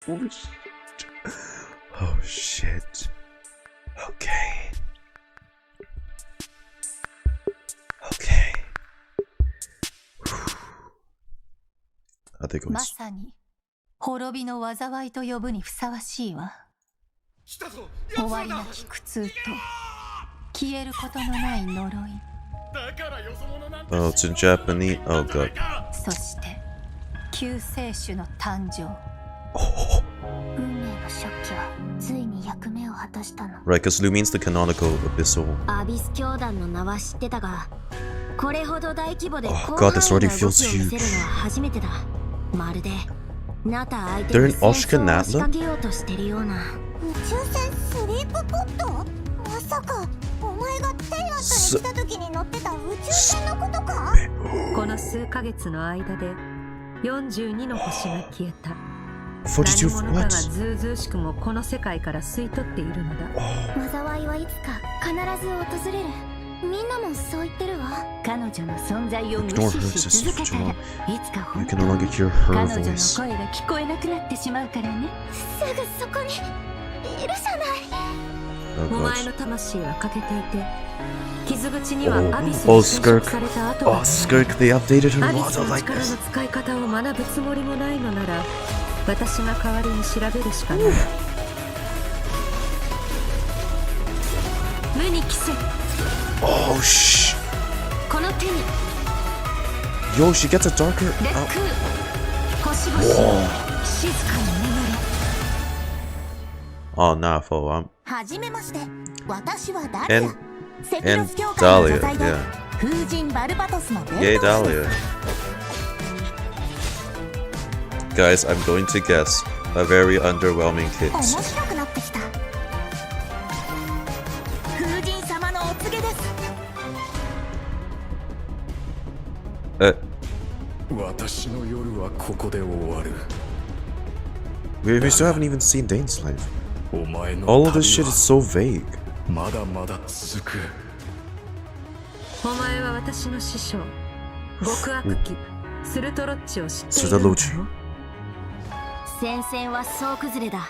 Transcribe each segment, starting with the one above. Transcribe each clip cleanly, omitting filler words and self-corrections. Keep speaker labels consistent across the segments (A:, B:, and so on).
A: Oh shit. Oh shit. Okay. Okay. I think it
B: ま
A: was.
B: さに滅びの災いと呼ぶにふさわしいわ。終わりなき苦痛と消えることのない呪い。
A: Oh, it's in Japanese. Oh god.
B: そして救世主の誕生。
A: Oh.
C: 運命の食器はついに役目を果たしたの。
A: Right, because Lu means the canonical abyssal.
C: アビス教団の名は知ってたが、これほど大規模で
A: Oh
C: 広
A: god,
C: 範
A: this
C: 囲
A: already
C: な動
A: feels
C: きを見せる
A: huge.
C: のは初めてだ。まるでナタ相手
A: They're
C: に
A: in
C: 戦
A: Oshka
C: 争を仕
A: Natla?
C: 掛けようとしてるような。宇宙船スリープポット？まさかお前がテイラスに来た時に乗ってた宇宙船のことか？
B: この数ヶ月の間で42の星が消えた。
A: 42
B: 何者か
A: what?
B: がずうずうしくもこの世界から吸い取っているのだ。
C: 災いはいつか必ず訪れる。みんなもそう言ってるわ。彼女の存在を無
A: Ignore
C: 視
A: her
C: し
A: existence
C: 続
A: for
C: け
A: too
C: たら
A: long.
C: いつか
A: You
C: 本
A: can
C: 当
A: no
C: に
A: longer hear
B: 彼
A: her
B: 女の
A: voice.
B: 声が聞こえなくなってしまうからね。
C: すぐそこにいるじゃない。
A: Oh
B: お前
A: god.
B: の魂は欠けていて、傷口には
A: Oh,
B: アビス
A: oh
B: に侵食
A: Skirk.
B: された跡が
A: Oh, Skirk, they updated her
B: アビ
A: model
B: スの
A: like
B: 力の
A: this.
B: 使い方を学ぶつもりもないのなら、私が代わりに調べるしかない。無に着せ。
A: Oh shh.
B: この手に
A: Yo, she gets a darker.
B: レッ
A: Oh.
B: ク星々
A: Whoa.
B: 静かに眠れ。
A: Oh, nah, fool. I'm
C: はじめまして。私はダリア。
A: and
C: セキロ
A: and
C: ス教会の
A: Dhalia.
C: 女才で
A: Yeah.
C: 風神バルバトスの伝
A: Yay,
C: 道師です。
A: Dhalia. Guys, I'm going to guess a very underwhelming hit.
C: 面白くなってきた。風神様のお告げです。
D: 私の夜はここで終わる。
A: We still haven't even seen dainsleif.
D: お前の
A: All of this
D: 旅
A: shit
D: は
A: is so vague.
D: まだまだ続く。
B: お前は私の師匠、極悪鬼スルトロッチを知っているのだろう。
C: 戦線は総崩れだ。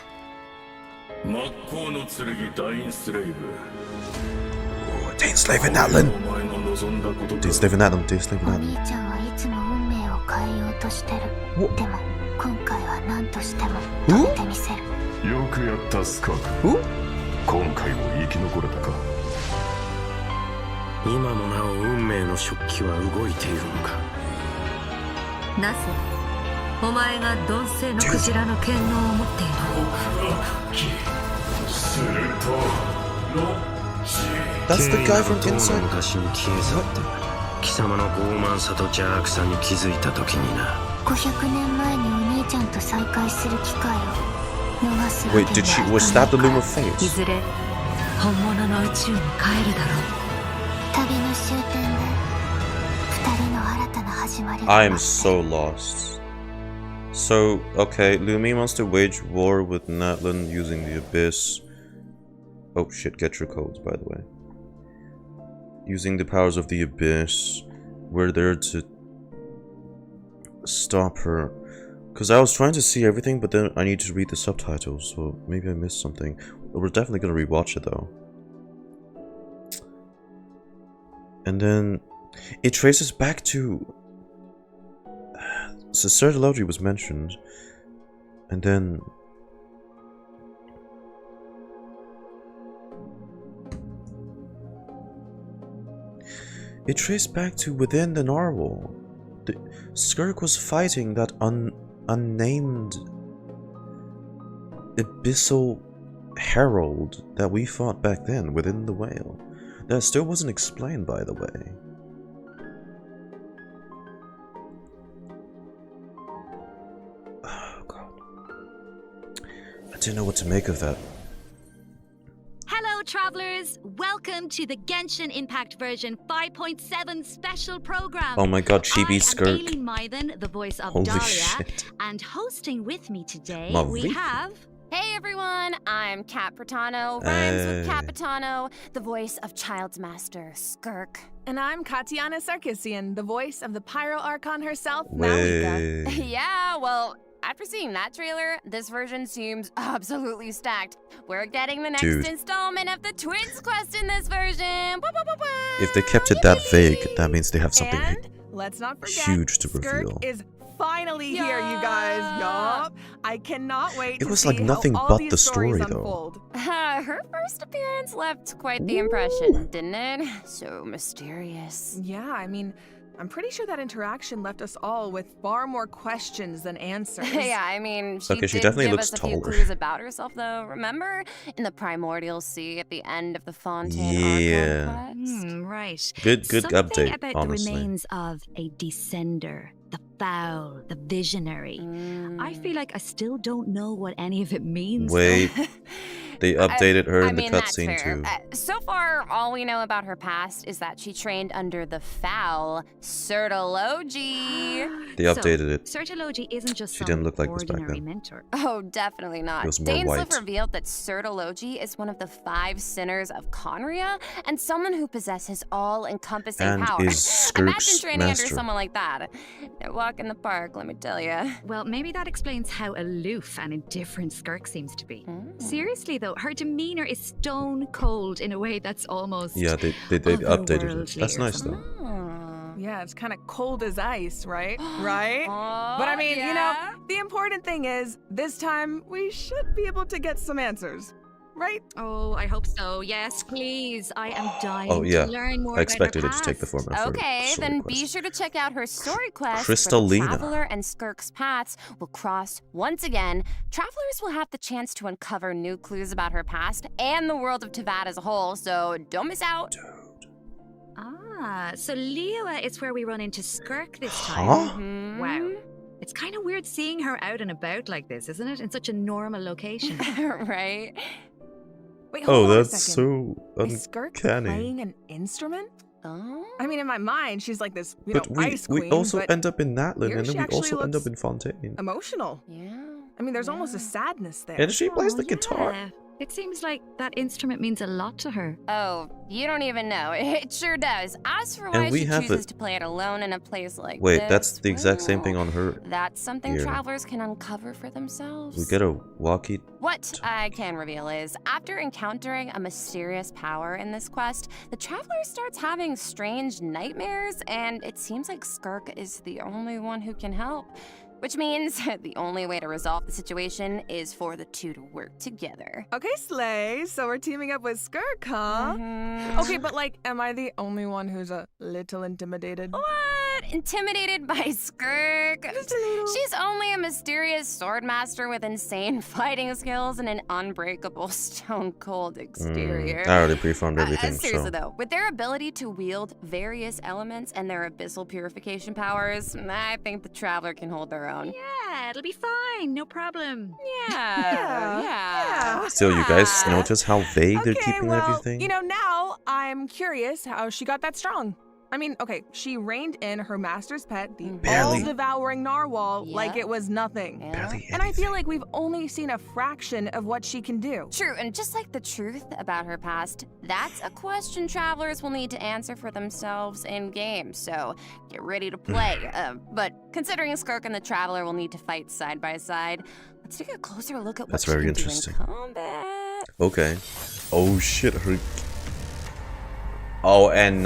E: 真っ向の剣ダインスレイブ。
A: Dainsleif and Atlan.
E: お前の望んだことと
A: Dainsleif and Atlan. Dainsleif
C: お
A: and
C: 兄
A: Atlan.
C: ちゃんはいつも運命を変えようとしてる。
A: お
C: でも今回は何としても止めてみせる。
D: よくやったスカーク。今回も生き残れたか。
F: 今もなお運命の食器は動いているのか。
B: なぜお前が鈍性のクジラの権能を持っている。
E: するとロッチ。
A: That's the guy from
F: 権威
A: Inside.
F: が昔に消え去って貴様の傲慢さと邪悪さに気づいた時にな。
C: 500年前にお兄ちゃんと再会する機会を逃すわけ
A: Wait,
C: に
A: did she
C: はい
A: was
C: かな
A: that
C: い
A: the
C: か
A: Loom
C: ら。
A: of Fate?
B: いずれ本物の宇宙に帰るだろう。
C: 旅の終点で2人の新たな始まりが
A: I'm
C: 待って
A: so lost. So, okay, Lumi wants to wage war with Natlan using the Abyss. Oh shit, get your codes, by the way. Using the powers of the Abyss. We're there to stop her. Because I was trying to see everything, but then I need to read the subtitles, so maybe I missed something. We're definitely gonna rewatch it though. And then it traces back to Sociology was mentioned, and then it traced back to within the narwhal. Skirk was fighting that unnamed abyssal herald that we fought back then within the whale. That still wasn't explained, by the way. Oh god. I didn't know what to make of that.
G: Hello, travelers! Welcome to the Genshin Impact version 5.7 special program.
A: Oh my god, Chibi Skirk.
G: I am Aileen Mythen, the voice of
A: Holy
G: Dhalia,
A: shit.
G: and hosting with me today we
A: Marie.
G: have.
H: Hey everyone, I'm Kat Pratano, rhymes with Capitano, the voice of Child's Master, Skirk.
I: And I'm Katiana Sarkissian, the voice of the Pyro Archon herself,
A: Way.
I: Malika.
H: Yeah, well, After seeing that trailer, this version seems absolutely stacked. We're getting the next
A: Dude.
H: installment of the Twins quest in this version.
A: If they kept it that vague, that means they have something
I: And let's not forget,
A: huge to
I: Skirk
A: reveal.
I: is finally here, you guys. Yup. I cannot wait
A: It was
I: to
A: like
I: see
A: nothing
I: how all
A: but
I: these
A: the
I: stories
A: story, though.
I: unfold.
H: Her first appearance left quite the impression, didn't it? So mysterious.
I: Yeah, I mean, I'm pretty sure that interaction left us all with far more questions than answers.
H: Yeah, I mean, she
A: Okay, she
H: did
A: definitely
H: give
A: looks
H: us a few
A: taller.
H: clues about herself, though. Remember in the primordial sea at the end of the Fontaine
A: Yeah.
H: Archon Quest?
G: Right.
A: Good
G: Something
A: update,
G: about
A: honestly.
G: the remains of a descender, the foul, the visionary. I feel like I still don't know what any of it means.
A: Wait, they updated her
H: I
A: in the
H: mean, that's
A: cutscene
H: fair.
A: too.
H: So far, all we know about her past is that she trained under the foul Sertology.
A: They updated it.
G: Sertology isn't just
A: She
G: some
A: didn't look like this back
G: ordinary
A: then.
G: mentor.
H: Oh, definitely not.
A: It was more
H: Dainsleif
A: white.
H: revealed that Sertology is one of the 5 sinners of Conria and someone who possesses all-encompassing
A: And
H: power.
A: is Skirk's
H: Imagine training
A: master.
H: under someone like that. No walk in the park, let me tell you.
G: Well, maybe that explains how aloof and indifferent Skirk seems to be.
H: Mm.
G: Seriously, though, her demeanor is stone cold in a way that's almost.
A: Yeah, they updated it.
G: otherworldly
A: That's
G: or
A: nice
G: something.
A: though.
H: Oh.
I: Yeah, it's kind of cold as ice, right? Right?
H: Oh,
I: But I mean,
H: yeah?
I: you know, the important thing is, this time we should be able to get some answers, right?
G: Oh, I hope so. Yes, please. I am dying
A: Oh, yeah.
G: to learn more
A: I expected
G: about
A: it
G: her
A: to take the
G: past.
A: format for
H: Okay,
A: story
H: then
A: quest.
H: be sure to check out her story quest.
A: Crystalina.
H: Where the Traveler and Skirk's paths will cross once again. Travelers will have the chance to uncover new clues about her past and the world of Tavad as a whole, so don't miss out.
G: Ah, so Liyue is where we run into Skirk this time.
A: Huh?
H: Mhm.
G: Wow. It's kind of weird seeing her out and about like this, isn't it? In such a normal location.
H: Right?
I: Wait, hold
A: Oh,
I: on a
A: that's
I: second.
A: so
I: Is Skirk
A: uncanny.
I: playing an instrument?
H: Oh.
I: I mean, in my mind, she's like this,
A: But we
I: ice queen,
A: also
I: but
A: end up in Natlan,
I: here
A: and then
I: she
A: we
I: actually
A: also end up
I: looks
A: in Fontaine.
I: emotional.
H: Yeah.
I: I mean, there's almost a
H: Yeah.
I: sadness there.
A: And she plays
G: Oh,
A: the guitar.
G: yeah. It seems like that instrument means a lot to her.
H: Oh, you don't even know. It sure does. As for
A: And
H: why
A: we
H: she
A: have
H: chooses
A: it.
H: to play it alone in a place like
A: Wait,
H: this,
A: that's the exact same thing
H: well,
A: on her.
H: That's something
A: here.
H: travelers can uncover for themselves.
A: We get a walkie.
H: What I can reveal is, after encountering a mysterious power in this quest, the traveler starts having strange nightmares, and it seems like Skirk is the only one who can help. Which means the only way to resolve the situation is for the two to work together.
I: Okay, Slay, so we're teaming up with Skirk, huh?
H: Mhm.
I: Okay, but like, am I the only one who's a little intimidated?
H: What? Intimidated by Skirk?
I: Just a little.
H: She's only a mysterious swordmaster with insane fighting skills and an unbreakable stone-cold exterior.
A: I already pre-farmed everything,
H: Seriously
A: so.
H: though, with their ability to wield various elements and their abyssal purification powers, I think the Traveler can hold their own.
G: Yeah, it'll be fine. No problem.
H: Yeah.
A: Still, you guys
H: Yeah.
A: notice how vague they're
I: Okay,
A: keeping
I: well,
A: everything?
I: you know, now I'm curious how she got that strong. I mean, okay, she reined in her master's pet, the
A: Barely.
I: all-devouring narwhal,
H: Yeah.
I: like it was nothing.
H: Yeah.
A: Barely
I: And I feel
A: anything.
I: like we've only seen a fraction of what she can do.
H: True, and just like the truth about her past, that's a question travelers will need to answer for themselves in game. So get ready to play. But considering Skirk and the Traveler will need to fight side by side, let's take a closer look at what
A: That's
H: she
A: very
H: can do in
A: interesting.
H: combat.
A: Okay. Oh shit, her. Oh, and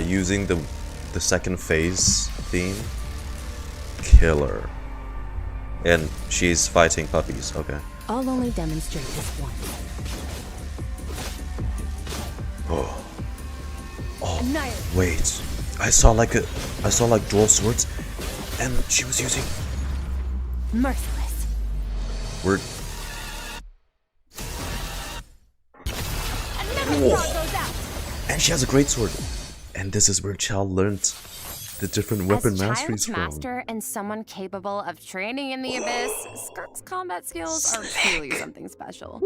A: using the second phase theme. Killer. And she's fighting puppies. Okay.
H: I'll only demonstrate this once.
A: Oh. Oh. Wait. I saw like dual swords, and she was using.
H: Merciless.
A: We're. And she has a great sword. And this is where Chow learned the different weapon
H: As
A: masteries
H: Child's
A: from.
H: master and someone capable of training in the abyss, Skirk's combat skills are truly something special.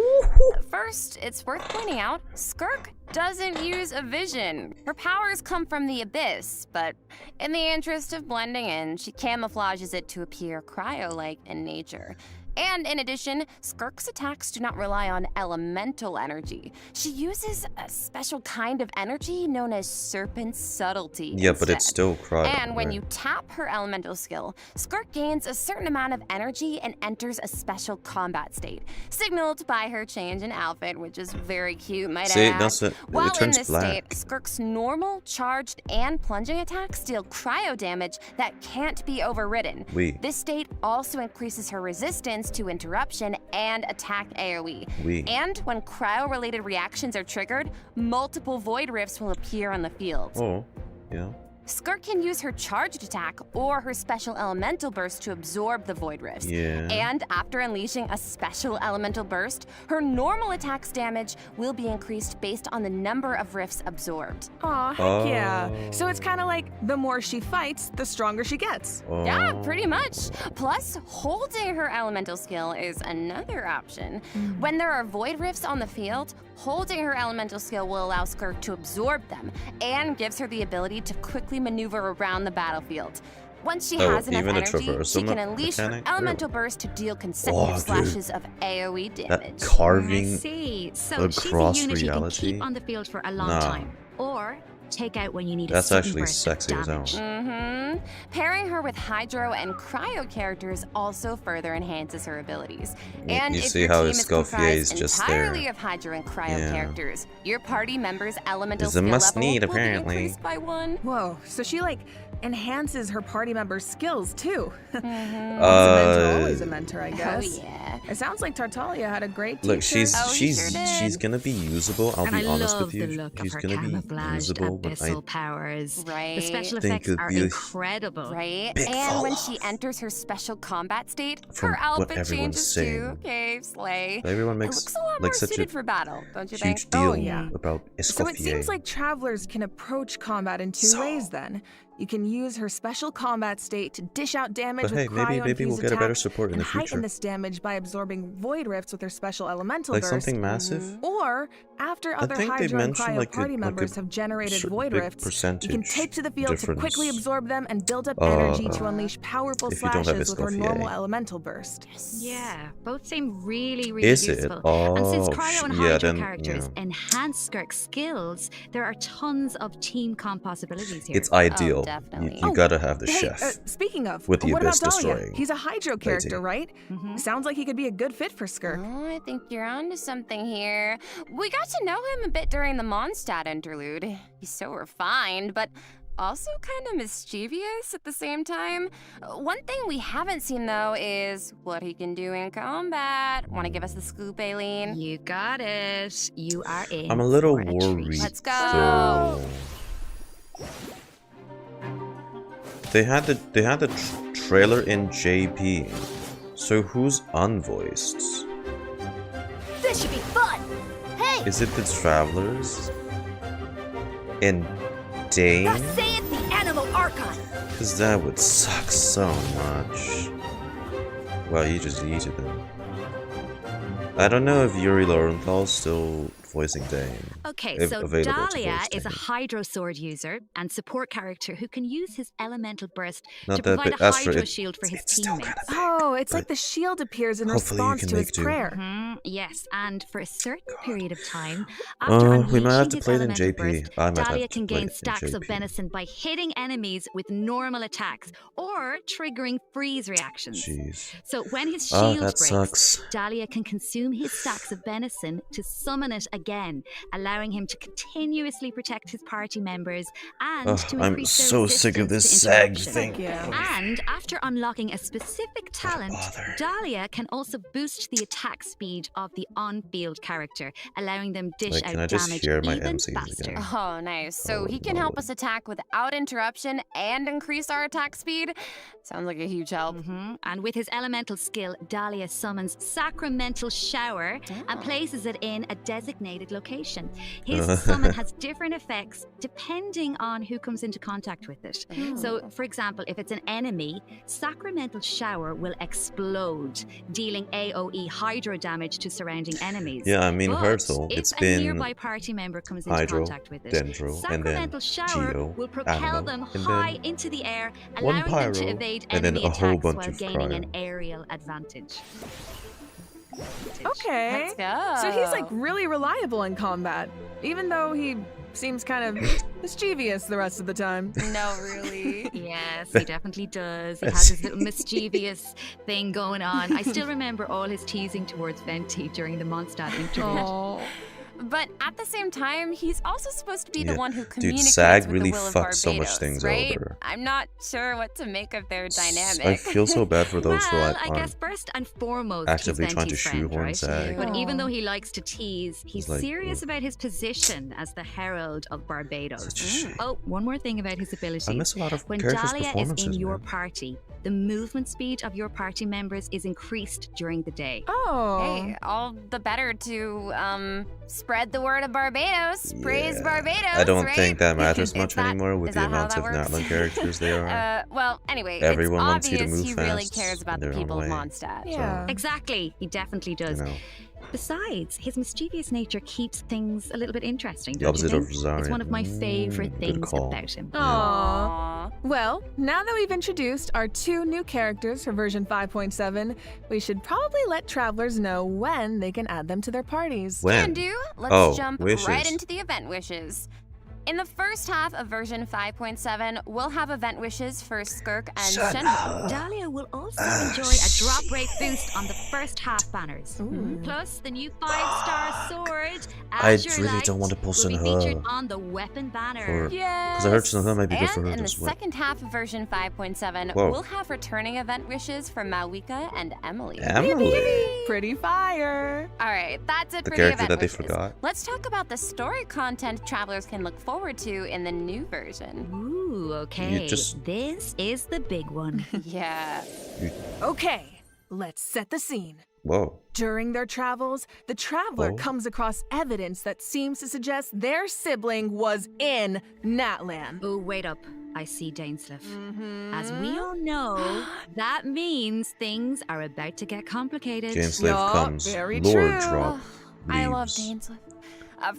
H: First, it's worth pointing out, Skirk doesn't use a vision. Her powers come from the abyss, but in the interest of blending in, she camouflages it to appear cryo-like in nature. And in addition, Skirk's attacks do not rely on elemental energy. She uses a special kind of energy known as Serpent Subtlety.
A: Yeah, but it's still cryo.
H: And when you tap her elemental skill, Skirk gains a certain amount of energy and enters a special combat state, signaled by her change in outfit, which is very cute, might I add.
A: That's it.
H: While
A: It turns
H: in this
A: black.
H: state, Skirk's normal, charged, and plunging attacks deal cryo damage that can't be overridden. This state also increases her resistance to interruption and attack AoE. And when cryo-related reactions are triggered, multiple void rifts will appear on the field.
A: Oh, yeah.
H: Skirk can use her charged attack or her special elemental burst to absorb the void rifts.
A: Yeah.
H: And after unleashing a special elemental burst, her normal attack's damage will be increased based on the number of rifts absorbed.
I: Aw, heck yeah. So it's kind of like the more she fights, the stronger she gets.
H: Yeah, pretty much. Plus, holding her elemental skill is another option. When there are void rifts on the field, holding her elemental skill will allow Skirk to absorb them and gives her the ability to quickly maneuver around the battlefield. Once she has enough energy, she can unleash her elemental burst to deal consecutive slashes of AoE damage.
A: That carving
G: I see. So she's a
A: across
G: unit you can
A: reality.
G: keep on the field for a long time, or take out when you need
A: That's
G: a sudden
A: actually
G: burst of
A: sexy as hell.
G: damage.
H: Pairing her with Hydro and Cryo characters also further enhances her abilities.
A: You
H: And if
A: see
H: your
A: how
H: team is
A: Escoffier is
H: comprised
A: just
H: entirely
A: there.
H: of Hydro and Cryo characters, your party members' elemental
A: Is a
H: skill
A: must
H: level
A: need,
H: will be
A: apparently.
H: increased by 1.
I: Whoa, so she like enhances her party members' skills too. Once a mentor, always a mentor, I guess.
H: Oh yeah.
I: It sounds like Tartaglia had a great teacher.
A: Look, she's
H: he sure did.
A: she's gonna be usable. I'll
G: And
A: be
G: I
A: honest
G: love
A: with you.
G: the look
A: She's
G: of her
A: gonna be
G: camouflaged
A: usable, but I
G: abyssal powers.
H: Right.
G: The special
A: think
G: effects
A: it'd
G: are
A: be a
G: incredible.
H: Right?
A: big
H: And when
A: fall
H: she
A: off.
H: enters her special combat state,
A: From
H: her
A: what
H: outfit
A: everyone's
H: changes
A: saying.
H: too. Okay, slay.
A: everyone
H: It
A: makes
H: looks a lot
A: like
H: more
A: such
H: suited
A: a
H: for battle, don't you
A: huge
H: think?
A: deal
I: Oh, yeah.
A: about
I: So it seems
A: Escoffier.
I: like travelers can approach combat in two ways then. You can use her special combat state to dish out damage
A: But hey,
I: with cryo
A: maybe we'll
I: infused
A: get a better
I: attacks
A: support in
I: and
A: the future.
I: heighten this damage by absorbing void rifts with her special elemental
A: Like
I: burst.
A: something massive.
I: Or after other
A: think they
I: Hydro and
A: mentioned
I: Cryo
A: like
I: party
A: a
I: members have generated
A: certain
I: void
A: big
I: rifts, you
A: percentage
I: can take to the field to quickly
A: difference.
I: absorb them and build up energy to unleash powerful
A: if you don't have
I: slashes with her
A: Escoffier.
I: normal elemental burst.
G: Yeah, both seem really, really
A: Is it?
G: useful.
A: Oh,
G: and since Cryo and
A: yeah,
G: Hydro
A: then,
G: characters
A: yeah.
G: enhance Skirk's skills, there are tons of team comp possibilities here.
A: It's ideal. You,
H: definitely.
A: you gotta have the
I: Hey,
A: chef.
I: speaking of,
A: with the
I: what
A: Abyss
I: about Dhalia?
A: destroying
I: He's a Hydro character, right? Sounds like he could be a good fit for Skirk.
H: Oh, I think you're onto something here. We got to know him a bit during the Mondstadt interlude. He's so refined, but also kind of mischievous at the same time. One thing we haven't seen, though, is what he can do in combat. Want to give us the scoop, Aileen?
G: You got it. You are in.
A: I'm a little
G: for a treat.
A: worried.
H: Let's go.
A: though. They had the trailer in JP. So who's unvoiced?
C: This should be fun! Hey!
A: Is it the Travelers? And Dane?
C: Say it's the Animal Archon!
A: Because that would suck so much. Well, you just yeeted them. I don't know if Yuri Lorenthal's still voicing Dane.
G: Okay,
A: if
G: so
A: available to
G: Dhalia
A: voice
G: is a
A: Dane.
G: Hydro Sword user and support character who can use his elemental burst
A: Not
G: to
A: that
G: provide
A: big.
G: a
A: As for
G: Hydro
A: it,
G: shield for his
A: it's still
G: teammates.
A: kind of
I: Oh, it's like
A: But
I: the shield appears in
A: hopefully you
I: response
A: can
I: to his
A: make do.
I: prayer.
G: Yes, and for a certain period of time, after
A: we might have
G: unleashing
A: to
G: his
A: play it in
G: elemental
A: JP.
G: burst,
A: I might have
G: Dhalia
A: to
G: can
A: play
G: gain
A: it in
G: stacks of
A: JP.
G: venison by hitting enemies with normal attacks or triggering freeze reactions.
A: Jeez.
G: So when his
A: Oh,
G: shield
A: that
G: breaks,
A: sucks.
G: Dhalia can consume his stacks of venison to summon it again, allowing him to continuously protect his party members and
A: Ugh,
G: to
A: I'm
G: increase their
A: so sick of
G: resistance
A: this
G: to
A: sag
G: interruption.
A: thing.
I: Yeah.
G: And after unlocking a specific talent,
A: bother.
G: Dhalia can also boost the attack speed of the on-field character, allowing them dish
A: Wait,
G: out
A: can I just
G: damage
A: hear my
G: even
A: MCs
G: faster.
A: again?
H: Oh, nice. So
A: Oh,
H: he can help
A: no.
H: us attack without interruption and increase our attack speed? Sounds like a huge help.
G: And with his elemental skill, Dhalia summons Sacramental Shower and places it in a designated designated location. His summon has different effects depending on who comes into contact with it. So, for example, if it's an enemy, Sacramental Shower will explode, dealing AoE hydro damage to surrounding enemies.
A: Yeah, I mean,
G: But
A: Hurtle,
G: if
A: it's
G: a
A: been
G: nearby party member comes into
A: Hydro,
G: contact with it,
A: Dendro, and then
G: Sacramental Shower
A: Geo,
G: will propel
A: Animal,
G: them
A: and
G: high
A: then
G: into the air,
A: one
G: allowing them to
A: Pyro,
G: evade
A: and then
G: enemy
A: a whole
G: attacks
A: bunch
G: while
A: of
G: gaining
A: Cryo.
G: an aerial advantage.
I: Okay.
H: Let's go.
I: So he's like really reliable in combat, even though he seems kind of mischievous the rest of the time.
H: No, really.
G: Yes, he definitely does. He has his little mischievous thing going on. I still remember all his teasing towards Venti during the Mondstadt interlude.
I: Oh.
H: But at the same time, he's also supposed to be the
A: Yeah.
H: one who
A: Dude,
H: communicates
A: SAG
H: with
A: really
H: the will of
A: fucked so much
H: Barbados,
A: things
H: right?
A: over.
H: I'm not sure what to make of their dynamic.
A: I feel so bad for those who
G: Well,
A: are
G: I guess first and foremost,
A: actively
G: he's
A: trying to
G: Venti's friend,
A: shoehorn
G: right?
A: SAG.
G: But even though he likes to tease, he's
A: like,
G: serious
A: ugh.
G: about his position as the herald of Barbados.
A: Such a shame.
G: Oh, one more thing about his abilities.
A: I miss a lot of
G: When
A: characters'
G: Dhalia is
A: performances,
G: in your
A: man.
G: party, the movement speed of your party members is increased during the day.
I: Oh.
H: Hey, all the better to spread the word of Barbados. Praise
A: Yeah.
H: Barbados.
A: I don't
H: right?
A: think that matters
H: Is
A: much
H: that-
A: anymore with
H: is
A: the
H: that how
A: amount
H: that
A: of
H: works?
A: Natlan characters there are.
H: Well, anyway,
A: Everyone
H: it's
A: wants you to
H: obvious
A: move
H: he really
A: fast
H: cares about
A: in
H: the
A: their own
H: people of
A: way.
H: Mondstadt.
I: Yeah.
G: Exactly, he definitely does.
A: You know,
G: Besides, his mischievous nature keeps things a little bit interesting.
A: the
G: Don't you
A: opposite of
G: think?
A: Rosario.
G: It's one of my favorite
A: Good
G: things
A: call.
G: about him.
I: Aww.
H: Aw.
I: Well, now that we've introduced our 2 new characters for version 5.7, we should probably let travelers know when they can add them to their parties.
A: When?
H: Can do. Let's
A: Oh,
H: jump
A: wishes.
H: right into the event wishes. In the first half of version 5.7, we'll have event wishes for Skirk and Shenhe.
G: Dhalia will also enjoy a drop rate boost on the first half banners. Plus, the new 5-star sword,
A: I
G: Azure
A: really
G: Light,
A: don't want to pull
G: will be
A: Shenhe.
G: featured on the weapon banner.
A: For-
H: Yes.
A: 'Cause I heard Shenhe might be good for her
H: And in the
A: this way.
H: second half of version 5.7,
A: Whoa.
H: we'll have returning event wishes for Malwika and Emily.
A: Emily.
I: Pretty fire.
H: All right, that's it
A: The
H: for
A: character
H: the event
A: that they
H: wishes.
A: forgot.
H: Let's talk about the story content travelers can look forward to in the new version.
G: Ooh, okay.
A: just-
G: This is the big one.
H: Yeah.
I: Okay, let's set the scene.
A: Whoa.
I: During their travels, the traveler
A: Oh.
I: comes across evidence that seems to suggest their sibling was in Natlan.
G: Oh, wait up. I see dainsleif. As we all know, that means things are about to get complicated.
A: Dainsleif
I: Yup,
A: comes.
I: very
A: Lord
I: true.
A: drop.
H: I love
A: leaves.
H: Dainsleif.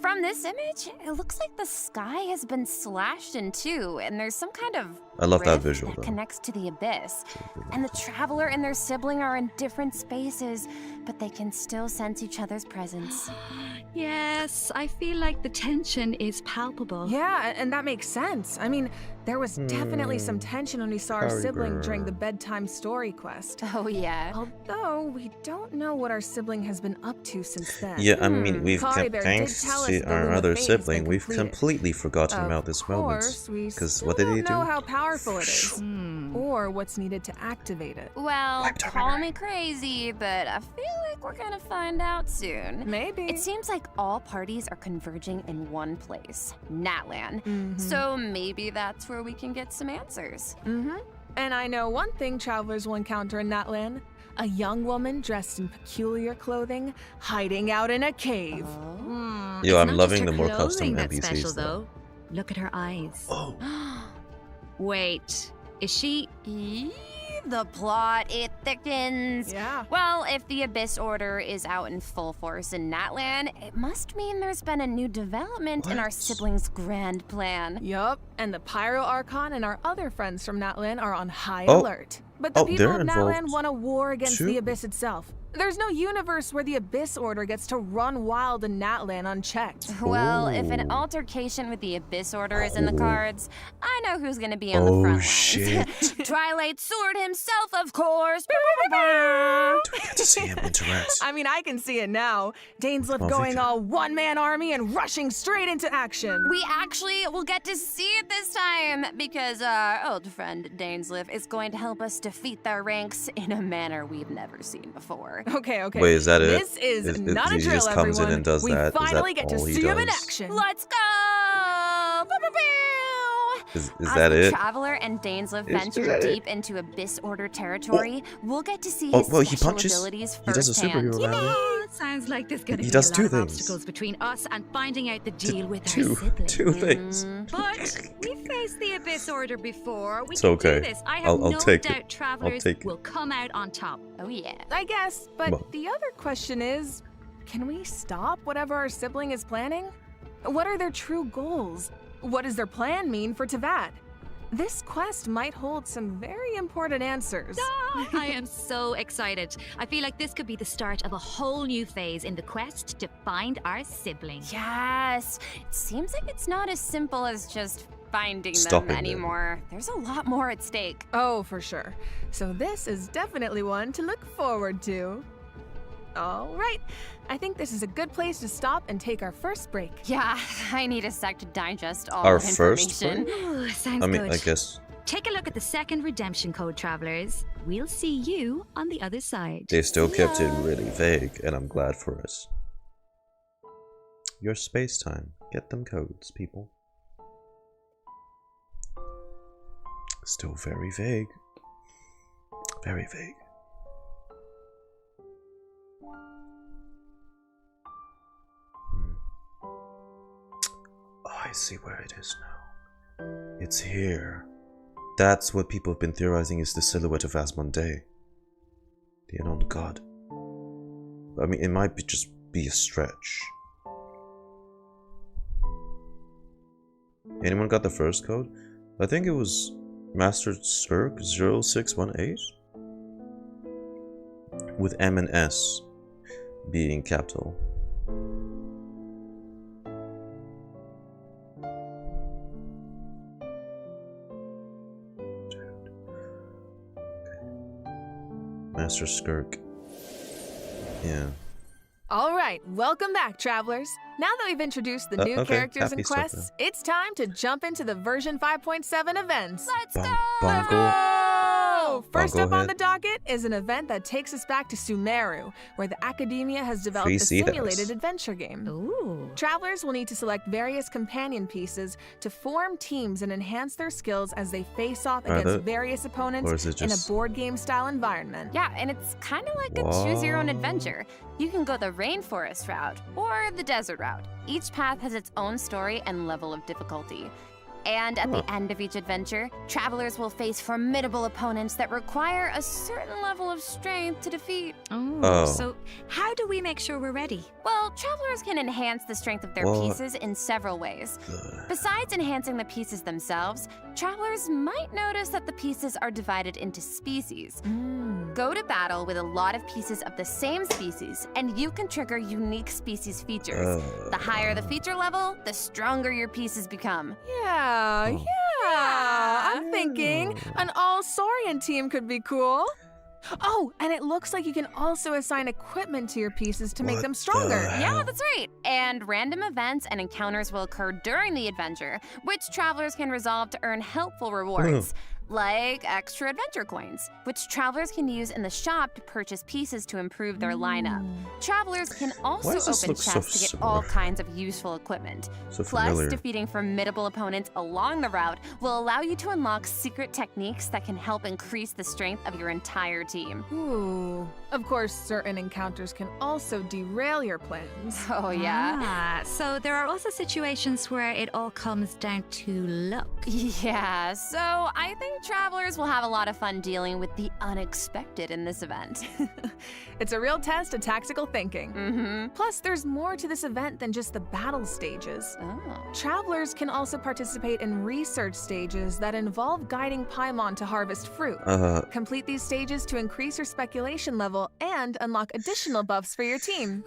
H: From this image, it looks like the sky has been slashed in two, and there's some kind of
A: I love that
H: rift
A: visual,
H: that
A: though.
H: connects to the abyss. And the traveler and their sibling are in different spaces, but they can still sense each other's presence.
G: Yes, I feel like the tension is palpable.
I: Yeah, and that makes sense. I mean, there was definitely some tension when we saw our
A: Sorry,
I: sibling during
A: girl.
I: the bedtime story quest.
H: Oh yeah.
I: Although we don't know what our sibling has been up to since then.
A: Yeah, I mean, we've
I: Kari Bear did
A: thanks
I: tell us
A: to
I: the
A: our
I: Loom of
A: other
I: Fate has
A: sibling,
I: been
A: we've
I: completed.
A: completely forgotten
I: Of
A: about this moment.
I: course, we
A: Because
I: still
A: what did he
I: don't know
A: do?
I: how powerful it is,
G: Hmm.
I: or what's needed to activate it.
H: Well,
A: Like
H: call me crazy, but I feel like we're gonna find out soon.
I: Maybe.
H: It seems like all parties are converging in one place, Natlan.
I: Mhm.
H: So maybe that's where we can get some answers.
I: And I know one thing travelers will encounter in Natlan: a young woman dressed in peculiar clothing, hiding out in a cave.
G: Hmm,
A: Yo,
G: it's
A: I'm
G: not
A: loving
G: just
A: the
G: her
A: more custom
G: clothing that's
A: NPCs
G: special,
A: though.
G: though. Look at her eyes.
A: Oh,
G: Wait, is she?
H: The plot, it thickens.
I: Yeah.
H: Well, if the Abyss Order is out in full force in Natlan, it must mean there's been a new development in our
A: What?
H: siblings' grand plan.
I: Yup, and the Pyro Archon and our other friends from Natlan are on high
A: Oh.
I: alert. But the
A: Oh,
I: people
A: they're
I: of Natlan
A: involved
I: want a war against
A: too?
I: the Abyss itself. There's no universe where the Abyss Order gets to run wild in Natlan unchecked.
H: Well, if an
A: Ooh.
H: altercation with the Abyss Order is in the cards, I know who's gonna be on the
A: Oh,
H: front lines.
A: shit.
H: Twilight Sword himself, of course.
A: do we get to see him interact?
I: I mean, I can see it now. Dainsleif
A: Oh,
I: going
A: Victor.
I: all one-man army and rushing straight into action.
H: We actually will get to see it this time because our old friend Dainsleif is going to help us defeat their ranks in a manner we've never seen before.
I: Okay.
A: Wait, is that it?
I: This is
A: Is-
I: not a
A: he
I: drill,
A: just comes in
I: everyone.
A: and does
I: we
A: that? Is that
I: finally get to
A: all he
I: see him in
A: does?
I: action.
H: Let's go! Pew, pew, pew!
A: Is
H: As
A: that
H: the
A: it?
H: Traveler and Dainsleif
A: Is
H: venture
A: that
H: deep into Abyss Order territory, we'll get to see his
A: well, he
H: special
A: punches.
H: abilities
A: He does a
H: firsthand.
A: superhero landing.
G: Oh, it sounds like there's going to
A: He
G: be
A: does
G: a
A: two
G: lot of
A: things.
G: obstacles between us and finding out the deal with
A: Two
G: our siblings.
A: things.
G: But we faced the Abyss Order before. We
A: It's
G: can
A: okay.
G: do this. I have
A: I'll
G: no
A: take it.
G: doubt Travelers
A: take it.
G: will come out on top.
H: Oh yeah.
I: I guess, but
A: Well.
I: the other question is, can we stop whatever our sibling is planning? What are their true goals? What does their plan mean for Teyvat? This quest might hold some very important answers.
G: I am so excited. I feel like this could be the start of a whole new phase in the quest to find our sibling.
H: Yes. It seems like it's not as simple as just finding
A: Stopping
H: them
A: them.
H: anymore. There's a lot more at stake.
I: Oh, for sure. So this is definitely one to look forward to. All right. I think this is a good place to stop and take our first break.
H: Yeah, I need a sec to digest all
A: Our
H: the
A: first
H: information.
G: Ooh, sounds
A: I mean,
G: good.
A: I guess
G: Take a look at the second redemption code, Travelers. We'll see you on the other side.
A: they still kept it really vague, and I'm glad for us. Your space time. Get them codes, people. Still very vague. Very vague. Oh, I see where it is now. It's here. That's what people have been theorizing is the silhouette of Asmodee, the unknown god. I mean, it might just be a stretch. Anyone got the first code? I think it was Master Skirk 0618 with M and S being capital. Master Skirk. Yeah.
I: All right, welcome back, travelers. Now that we've introduced the new
A: Okay,
I: characters
A: happy
I: and
A: stuff
I: quests, it's time to jump into the version 5.7 events.
H: Let's
A: Bum-
H: go!
A: bungle.
I: Oh, first
A: Bungle
I: up on
A: head.
I: the docket is an event that takes us back to Sumeru, where the Academia has developed
A: Free
I: a
A: sea
I: simulated
A: house.
I: adventure game.
G: Ooh.
I: Travelers will need to select various companion pieces to form teams and enhance their skills as they face off
A: Are
I: against
A: they-
I: various opponents
A: or is it
I: in a
A: just-
I: board game style environment.
H: Yeah, and it's kind of like a choose your own adventure. You can go the rainforest route or the desert route. Each path has its own story and level of difficulty. And at the end of each adventure, travelers will face formidable opponents that require a certain level of strength to defeat.
A: Oh.
G: So how do we make sure we're ready?
H: Well, travelers can enhance the strength of their
A: What?
H: pieces in several ways. Besides enhancing the pieces themselves, travelers might notice that the pieces are divided into species. Go to battle with a lot of pieces of the same species, and you can trigger unique species features. The higher the feature level, the stronger your pieces become.
I: Yeah, I'm thinking an all-Saurian team could be cool. Oh, and it looks like you can also assign equipment to your pieces to make
A: What
I: them stronger.
A: the
H: Yeah, that's right. And random events and encounters will occur during the adventure, which travelers can resolve to earn helpful rewards. Like extra adventure coins, which travelers can use in the shop to purchase pieces to improve their lineup. Travelers can also
A: does this
H: open
A: look so
H: chests to get all
A: similar?
H: kinds of useful equipment.
A: So
H: Plus,
A: familiar.
H: defeating formidable opponents along the route will allow you to unlock secret techniques that can help increase the strength of your entire team.
I: Ooh. Of course, certain encounters can also derail your plans.
H: Oh yeah.
G: Ah, so there are also situations where it all comes down to luck.
H: Yeah, so I think travelers will have a lot of fun dealing with the unexpected in this event.
I: It's a real test of tactical thinking.
H: Mm-hmm.
I: Plus, there's more to this event than just the battle stages.
H: Oh.
I: Travelers can also participate in research stages that involve guiding Paimon to harvest fruit. Complete these stages to increase your speculation level and unlock additional buffs for your team.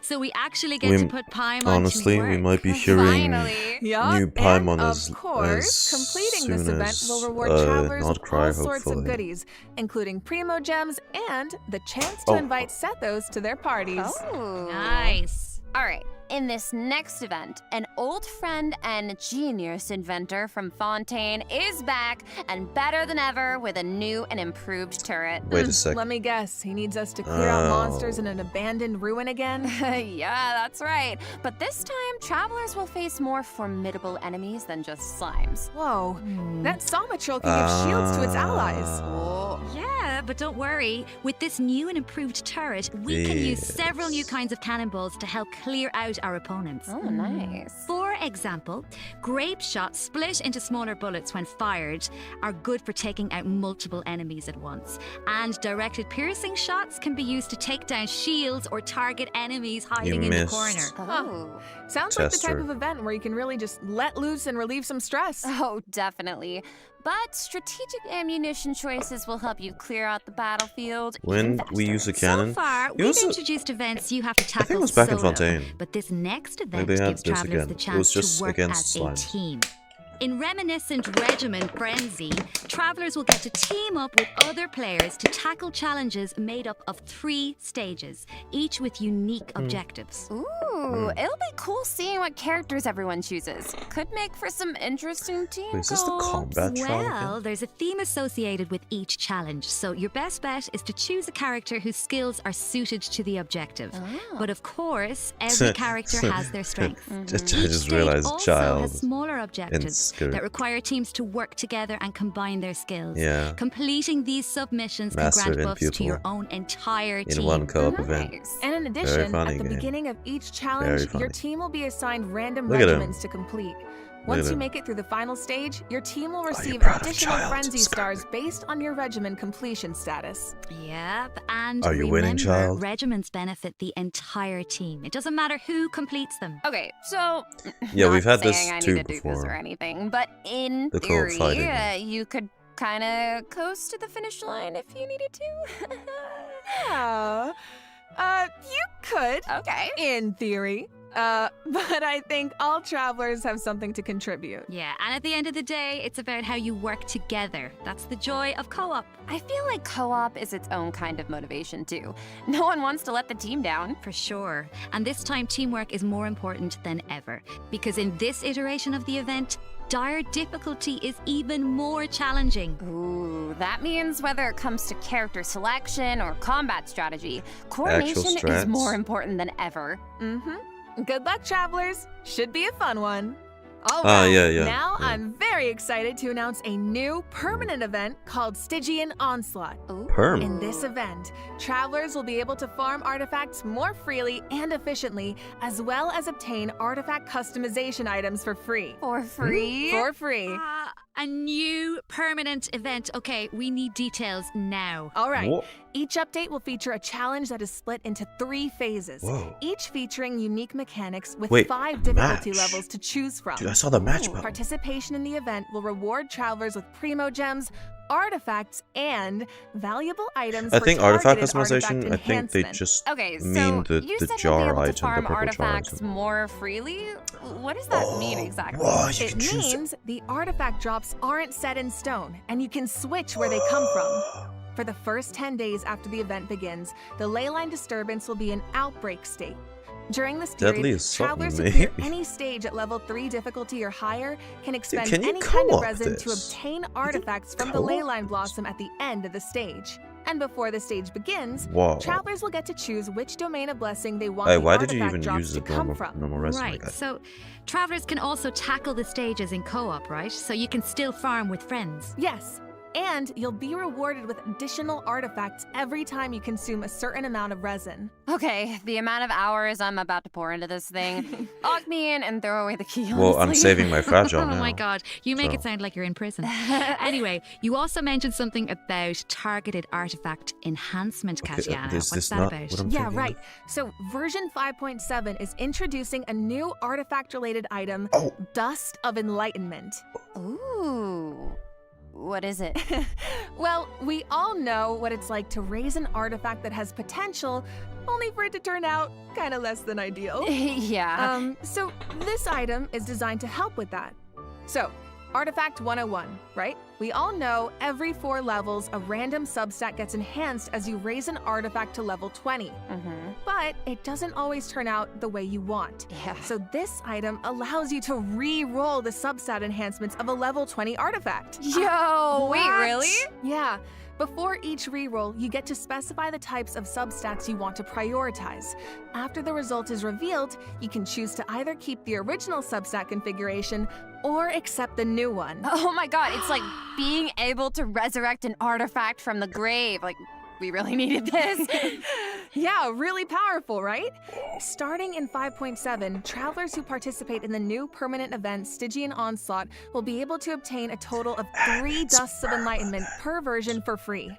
G: So we actually get
A: We-
G: to put Paimon
A: honestly,
G: to work.
A: we might be hearing
H: Finally.
I: Yup,
A: new Paimon
I: and
A: as
I: of course,
A: as
I: completing this
A: soon
I: event
A: as,
I: will reward travelers with
A: Nod-Krai,
I: all sorts of
A: hopefully.
I: goodies, including primo gems and the chance to
A: Oh.
I: invite Sethos to their parties.
H: Oh.
G: Nice.
H: All right. in this next event, an old friend and genius inventor from Fontaine is back and better than ever with a new and improved turret.
A: Wait a sec.
I: Let me guess. He needs us to clear out monsters in an abandoned ruin again?
H: Yeah, that's right. But this time, travelers will face more formidable enemies than just slimes.
I: Whoa. That Somatrol can give shields to its allies.
G: Yeah, but don't worry. With this new and improved turret, we can use several new kinds of cannonballs to help clear out our opponents.
H: Oh, nice.
G: For example, grape shots split into smaller bullets when fired are good for taking out multiple enemies at once. And directed piercing shots can be used to take down shields or target enemies hiding in the corner.
H: Oh.
I: Sounds like the type of event where you can really just let loose and relieve some stress.
H: Oh, definitely. But strategic ammunition choices will help you clear out the battlefield.
A: When we use a cannon,
G: So far, we've introduced events you have to tackle
A: I think it was back in
G: solo,
A: Fontaine.
G: but this next event
A: Maybe they had
G: gives
A: this
G: travelers
A: again.
G: the
A: It
G: chance
A: was just
G: to work
A: against
G: as a
A: slimes.
G: team. In Reminiscent Regimen Frenzy, travelers will get to team up with other players to tackle challenges made up of 3 stages, each with unique objectives.
H: Ooh, it'll be cool seeing what characters everyone chooses. Could make for some interesting team
A: Wait, is this the
H: goals.
A: combat trial
G: Well,
A: again?
G: there's a theme associated with each challenge, so your best bet is to choose a character whose skills are suited to the objective. But of course, every character has their strength.
A: I
G: Each
A: just
G: stage
A: realized
G: also
A: child
G: has smaller
A: and
G: objectives
A: Skirk.
G: that require teams to work together and combine their skills.
A: Yeah.
G: Completing these submissions
A: Master
G: can grant
A: and
G: buffs to
A: pupil
G: your own entire
A: in
G: team.
A: one co-op event.
I: And in addition,
A: funny
I: at the
A: game.
I: beginning of each
A: Very
I: challenge,
A: funny.
I: your team will be assigned random
A: Look at him.
I: regiments to complete.
A: at
I: Once you
A: him.
I: make it through the final stage, your team will receive
A: proud of
I: additional
A: child,
I: frenzy
A: Skirk?
I: stars based on your regimen completion status.
G: Yep, and
A: Are you
G: remember,
A: winning, child?
G: regiments benefit the entire team. It doesn't matter who completes them.
H: Okay, so
A: Yeah,
H: not
A: we've had this
H: saying I
A: too
H: need to do this
A: before.
H: or anything, but in
A: The co-op
H: theory,
A: fighting.
H: you could kind of coast to the finish line if you needed to.
I: You could.
H: Okay.
I: In theory. But I think all travelers have something to contribute.
G: Yeah, and at the end of the day, it's about how you work together. That's the joy of co-op.
H: I feel like co-op is its own kind of motivation too. No one wants to let the team down.
G: For sure. And this time, teamwork is more important than ever. Because in this iteration of the event, dire difficulty is even more challenging.
H: Ooh, that means whether it comes to character selection or combat strategy, coordination is
A: strats.
H: more important than ever.
I: Good luck, travelers. Should be a fun one. All
A: Ah,
I: right.
A: yeah.
I: Now I'm very excited to announce a new permanent event called Stygian Onslaught.
A: Perm.
I: In this event, travelers will be able to farm artifacts more freely and efficiently, as well as obtain artifact customization items for free.
H: For free?
I: For free.
G: A new permanent event. Okay, we need details now.
I: All right.
A: Whoa.
I: Each update will feature a challenge that is split into 3 phases,
A: Whoa.
I: each featuring unique mechanics with
A: Wait,
I: 5 difficulty
A: match?
I: levels to choose from.
A: Dude, I saw the match button.
I: Participation in the event will reward travelers with primo gems, artifacts, and valuable items
A: I
I: for
A: think artifact
I: targeted
A: customization,
I: artifact
A: I think they
I: enhancement.
A: just
H: Okay, so
A: mean the
H: you said
A: jar
H: you'll be able
A: item,
H: to farm
A: the purple jar
H: artifacts
A: item.
H: more freely? What does that mean exactly?
A: Whoa, you
I: It
A: can choose
I: means the artifact drops aren't set in stone, and you can switch where they come from. For the first 10 days after the event begins, the leyline disturbance will be in outbreak state. During this
A: Deadly
I: period,
A: assault,
I: travelers who clear
A: maybe.
I: any stage at level 3 difficulty or higher can expend
A: can you
I: any kind of
A: co-op
I: resin to
A: this?
I: obtain artifacts from the
A: co-op
I: leyline blossom at the end of the stage. And before the stage begins,
A: Whoa.
I: travelers will get to choose which domain of blessing they want
A: Hey,
I: the
A: why did you
I: artifact
A: even
I: drops
A: use
I: to
A: the
I: come from.
A: normal resin?
G: Right, so travelers can also tackle the stages in co-op, right? So you can still farm with friends.
I: Yes, and you'll be rewarded with additional artifacts every time you consume a certain amount of resin.
H: Okay, the amount of hours I'm about to pour into this thing. Lock me in and throw away the key.
A: Well, I'm
H: honestly.
A: saving my fragile
G: Oh
A: now.
G: my god, you make
A: So.
G: it sound like you're in prison. Anyway, you also mentioned something about targeted artifact enhancement,
A: Okay,
G: Katiana.
A: is
G: What's
A: this
G: that
A: not
G: about?
A: what I'm
I: Yeah,
A: thinking
I: right.
A: of?
I: So, version 5.7 is introducing a new artifact-related item,
A: Oh.
I: Dust of Enlightenment.
H: Ooh. What is it?
I: Well, we all know what it's like to raise an artifact that has potential, only for it to turn out kind of less than ideal.
H: Yeah.
I: So this item is designed to help with that. So, Artifact 101, right? We all know every 4 levels, a random substat gets enhanced as you raise an artifact to level 20. But it doesn't always turn out the way you want.
H: Yeah.
I: So this item allows you to re-roll the substat enhancements of a level 20 artifact.
H: Yo, wait,
I: What?
H: really?
I: Yeah. Before each reroll, you get to specify the types of substats you want to prioritize. After the result is revealed, you can choose to either keep the original substat configuration or accept the new one.
H: Oh my god, it's like being able to resurrect an artifact from the grave. Like, we really needed this.
I: Yeah, really powerful, right? Starting in 5.7, travelers who participate in the new permanent event Stygian Onslaught will be able to obtain a total of 3 Dusts of Enlightenment per version for free.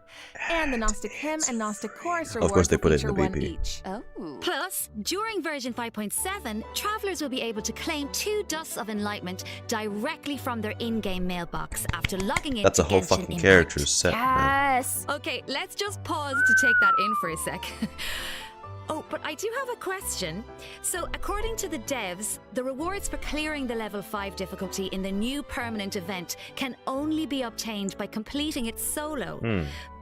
I: And the Gnostic Hymn and Gnostic Chorus rewards
A: course they put it
I: feature
A: in the
I: one
A: BP.
I: each.
H: Oh.
G: Plus, during version 5.7, travelers will be able to claim 2 Dusts of Enlightenment directly from their in-game mailbox after logging in.
A: That's a
G: to
A: whole
G: Genshin
A: fucking
G: Impact.
A: character set, man.
H: Yes.
G: Okay, let's just pause to take that in for a sec. Oh, but I do have a question. So, according to the devs, the rewards for clearing the level 5 difficulty in the new permanent event can only be obtained by completing it solo.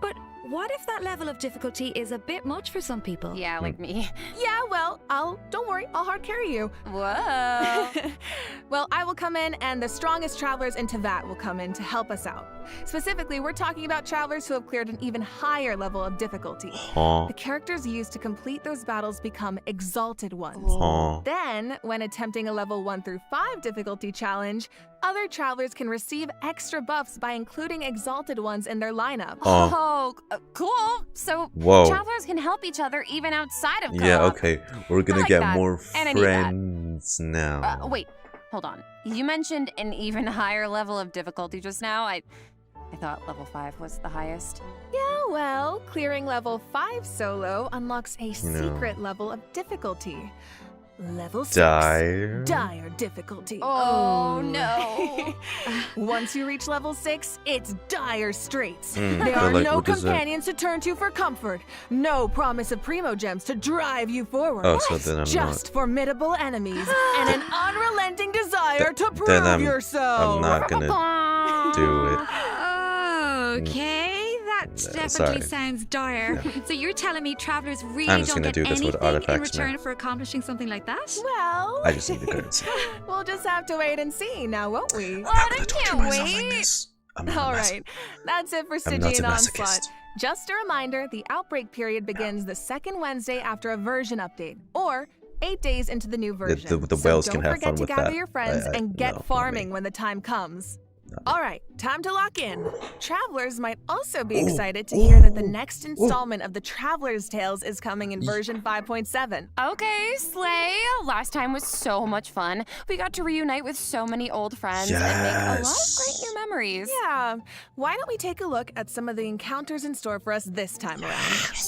G: But what if that level of difficulty is a bit much for some people?
H: Yeah, like me.
I: Yeah, well, don't worry, I'll hard carry you.
H: Whoa.
I: Well, I will come in and the strongest travelers in Teyvat will come in to help us out. Specifically, we're talking about travelers who have cleared an even higher level of difficulty.
A: Huh.
I: The characters used to complete those battles become exalted ones.
A: Huh.
I: Then, when attempting a level 1 through 5 difficulty challenge, other travelers can receive extra buffs by including exalted ones in their lineup.
H: Oh, cool. So
A: Whoa.
H: travelers can help each other even outside of co-op.
A: Yeah, okay. We're gonna
H: like
A: get
H: that.
A: more
H: And I need that.
A: friends now.
H: Wait, hold on. You mentioned an even higher level of difficulty just now. I thought level 5 was the highest.
I: Yeah, well, clearing level 5 solo unlocks a secret level of difficulty. Level 6. Dire difficulty.
H: Oh, no.
I: Once you reach level 6, it's dire straits.
A: but
I: There are
A: like,
I: no
A: what does that-
I: companions to turn to for comfort. No promise of primo gems to drive you forward.
A: Oh, so then I'm
I: Just formidable enemies and an unrelenting desire to
A: then
I: prove
A: I'm
I: yourself.
A: not gonna do it.
G: Okay, that definitely
A: sorry.
G: sounds dire. So you're telling me travelers really
A: I'm just
G: don't
A: gonna
G: get
A: do this with
G: anything in
A: artifacts now.
G: return for accomplishing something like that?
I: Well,
A: I just need the currency.
I: we'll just have to wait and see now, won't we?
H: What? I can't wait.
A: I'm not a
I: All
A: mas-
I: right, that's it for
A: I'm not a
I: Stygian Onslaught.
A: masochist.
I: Just a reminder, the outbreak period begins the second Wednesday after a version update, or 8 days into the new version.
A: the
I: so
A: whales
I: don't
A: can have
I: forget
A: fun
I: to
A: with
I: gather
A: that.
I: your friends and
A: no,
I: get
A: not
I: farming
A: me.
I: when the time comes. All right, time to lock in. Travelers might also be excited to hear that the next installment of the Traveler's Tales is coming in version 5.7.
H: Okay, Slay. Last time was so much fun. We got to reunite with so many old friends and make a lot of great new memories.
I: Yeah, why don't we take a look at some of the encounters in store for us this time around?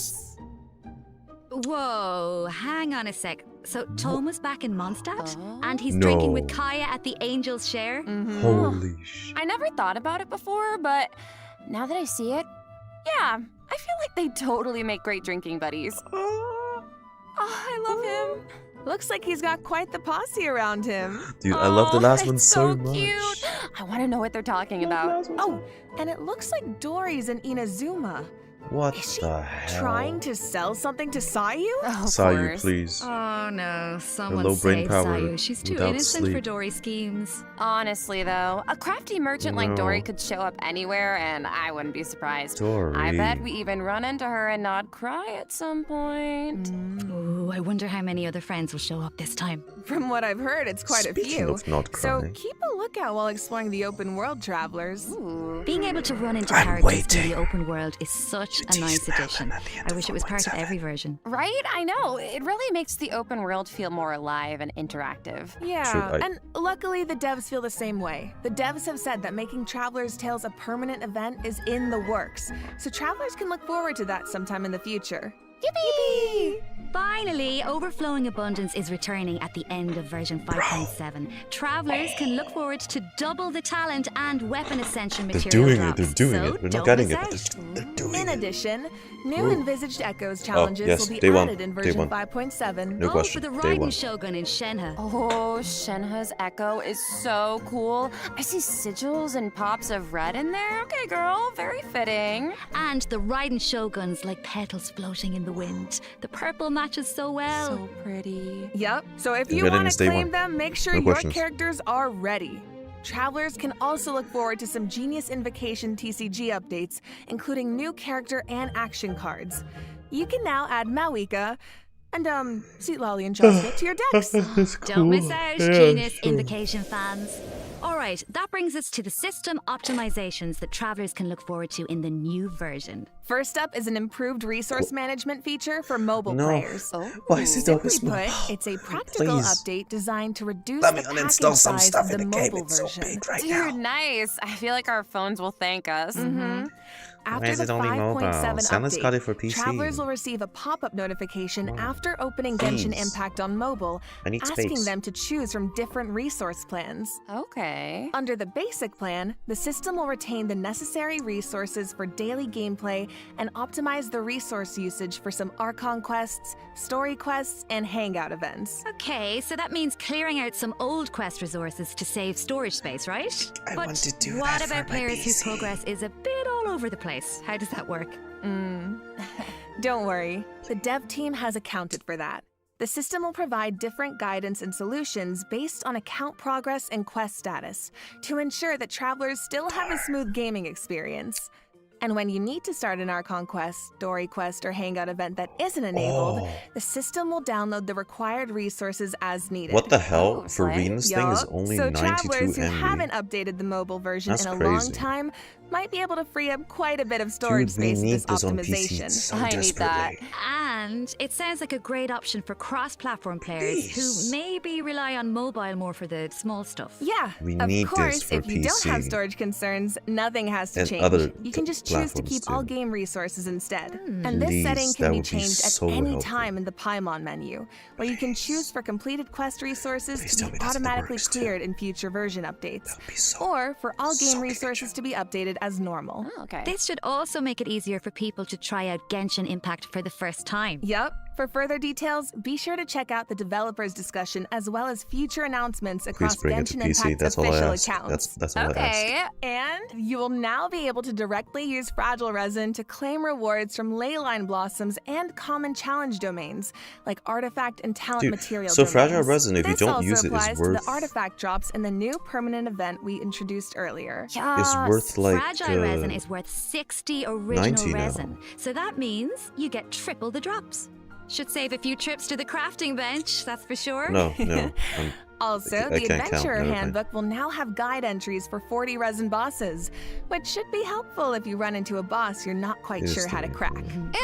G: Whoa, hang on a sec. So Toma's back in Mondstadt,
H: Oh.
G: and he's drinking with
A: No.
G: Kaya at the Angel's Share.
A: Holy shit.
H: I never thought about it before, but now that I see it, yeah, I feel like they totally make great drinking buddies. Oh, I love him.
I: Looks like he's got quite the posse around him.
A: Dude, I love the last one
H: it's
A: so
H: cute.
A: much.
H: I want to know what they're talking about.
I: Oh, and it looks like Dory's in Inazuma.
A: What
I: Is she
A: the hell?
I: trying to sell something to Sayu?
H: Oh, of
A: Sayu,
H: course.
A: please.
G: Oh no, someone
A: low brain
G: save
A: power
G: Sayu. She's too
A: without
G: innocent for
A: sleep.
G: Dory's schemes.
H: Honestly, though, a crafty merchant like
A: No.
H: Dory could show up anywhere, and I wouldn't be surprised.
A: Dory.
H: I bet we even run into her in Nod-Krai at some point.
G: Ooh, I wonder how many other friends will show up this time.
I: From what I've heard, it's quite
A: Speaking
I: a few.
A: of Nod-Krai.
I: So keep a lookout while exploring the open world, travelers.
H: Ooh.
G: Being able to run into
A: I'm
G: characters
A: waiting.
G: in the open world is such a nice addition. I wish it was part of every version.
H: Right? I know. It really makes the open world feel more alive and interactive.
I: Yeah, and luckily the devs feel the same way. The devs have said that making Traveler's Tales a permanent event is in the works, so travelers can look forward to that sometime in the future. Yippee!
G: Finally, Overflowing Abundance is returning at the end of version 5.7. Travelers can look forward to double the talent and weapon ascension material drops.
A: They're doing it. We're not getting it, but they're doing it.
I: In addition, new Envisaged Echoes challenges will be added in version 5.7.
A: No question.
G: For the Raiden Shogun in Shenhe.
H: Oh, Shenhe's Echo is so cool. I see sigils and pops of red in there. Okay, girl, very fitting.
G: And the Raiden Shoguns like petals floating in the wind. The purple matches so well.
H: So pretty.
I: Yep, so if
A: They're
I: you
A: ready
I: want
A: to
I: to
A: stay
I: claim
A: one.
I: them, make sure
A: No
I: your
A: questions.
I: characters are ready. Travelers can also look forward to some Genius Invocation TCG updates, including new character and action cards. You can now add Malika and, Sweet Lolly and Chocolate to your decks.
G: Don't miss out, Genius Invocation fans. Alright, that brings us to the system optimizations that travelers can look forward to in the new version.
I: First up is an improved resource management feature for mobile
A: No.
I: players.
A: Why is it always
I: Simply
A: mobile?
I: put, it's a practical
A: Please.
I: update designed to reduce
A: Let
I: the
A: me
I: package
A: uninstall some
I: size
A: stuff
I: of
A: in
I: the
A: the game.
I: mobile
A: It's so
I: version.
A: big right
H: Dude,
A: now.
H: nice. I feel like our phones will thank us.
I: After
A: is
I: the
A: it only
I: 5.7
A: mobile? Santa's
I: update,
A: got it for PC.
I: travelers will receive a pop-up notification after opening Genshin
A: Please.
I: Impact on mobile,
A: I need
I: asking
A: space.
I: them to choose from different resource plans.
H: Okay.
I: Under the basic plan, the system will retain the necessary resources for daily gameplay and optimize the resource usage for some Archon quests, story quests, and hangout events.
G: Okay, so that means clearing out some old quest resources to save storage space, right?
A: I
G: but
A: want to do
G: what
A: that for
G: about
A: my
G: players whose
A: PC.
G: progress is a bit all over the place? How does that work?
I: Don't worry, the dev team has accounted for that. The system will provide different guidance and solutions based on account progress and quest status to ensure that travelers still have a smooth gaming experience. And when you need to start an Archon Quest, story quest, or hangout event that isn't enabled, the system will download the required resources as needed.
A: What the hell?
H: Oh,
A: For
H: slay.
A: Venus thing is
I: Yup.
A: only
I: So
A: 92
I: travelers who
A: MB.
I: haven't updated the mobile version
A: That's
I: in a long
A: crazy.
I: time might be able to free up quite a bit of storage
A: Dude, we
I: space with
A: need
I: this
A: this on PC
I: optimization.
A: so
H: I need that.
A: desperately.
G: And it sounds like a great option for cross-platform players
A: Please.
G: who maybe rely on mobile more for the small stuff.
I: Yeah,
A: We
I: of
A: need this
I: course,
A: for
I: if you don't have
A: PC.
I: storage concerns, nothing has to
A: And
I: change.
A: other
I: You can just choose to
A: platforms
I: keep all
A: too.
I: game resources instead. And this
A: Please,
I: setting
A: that
I: can be
A: would be
I: changed at
A: so
I: any
A: helpful.
I: time in the Paimon menu, where you can choose for completed quest resources
A: Please
I: to
A: tell
I: be
A: me that's in the
I: automatically
A: works, too.
I: cleared in future version updates.
A: That would be so.
I: Or for all game
A: so
I: resources to be updated as normal.
H: Oh, okay.
G: This should also make it easier for people to try out Genshin Impact for the first time.
I: Yup. For further details, be sure to check out the developers' discussion as well as future announcements across
A: Please bring it to
I: Genshin
A: PC.
I: Impact's
A: That's all I
I: official
A: ask.
I: accounts.
A: That's all I ask.
H: Okay.
I: And you will now be able to directly use Fragile Resin to claim rewards from Leyline Blossoms and common challenge domains, like artifact and talent
A: Dude,
I: material
A: so
I: domains.
A: Fragile Resin, if you
I: This
A: don't
I: also
A: use it, is
I: applies to
A: worth-
I: the artifact drops in the new permanent event we introduced earlier.
A: It's worth like
G: Fragile resin is worth 60 original
A: 90 now.
G: resin. So that means you get triple the drops. Should save a few trips to the crafting bench, that's for sure.
A: no.
I: Also,
A: I
I: the
A: can't count,
I: Adventurer
A: never mind.
I: Handbook will now have guide entries for 40 resin bosses, which should be helpful if you run into a boss you're not quite
A: It is
I: sure how to
A: true.
I: crack.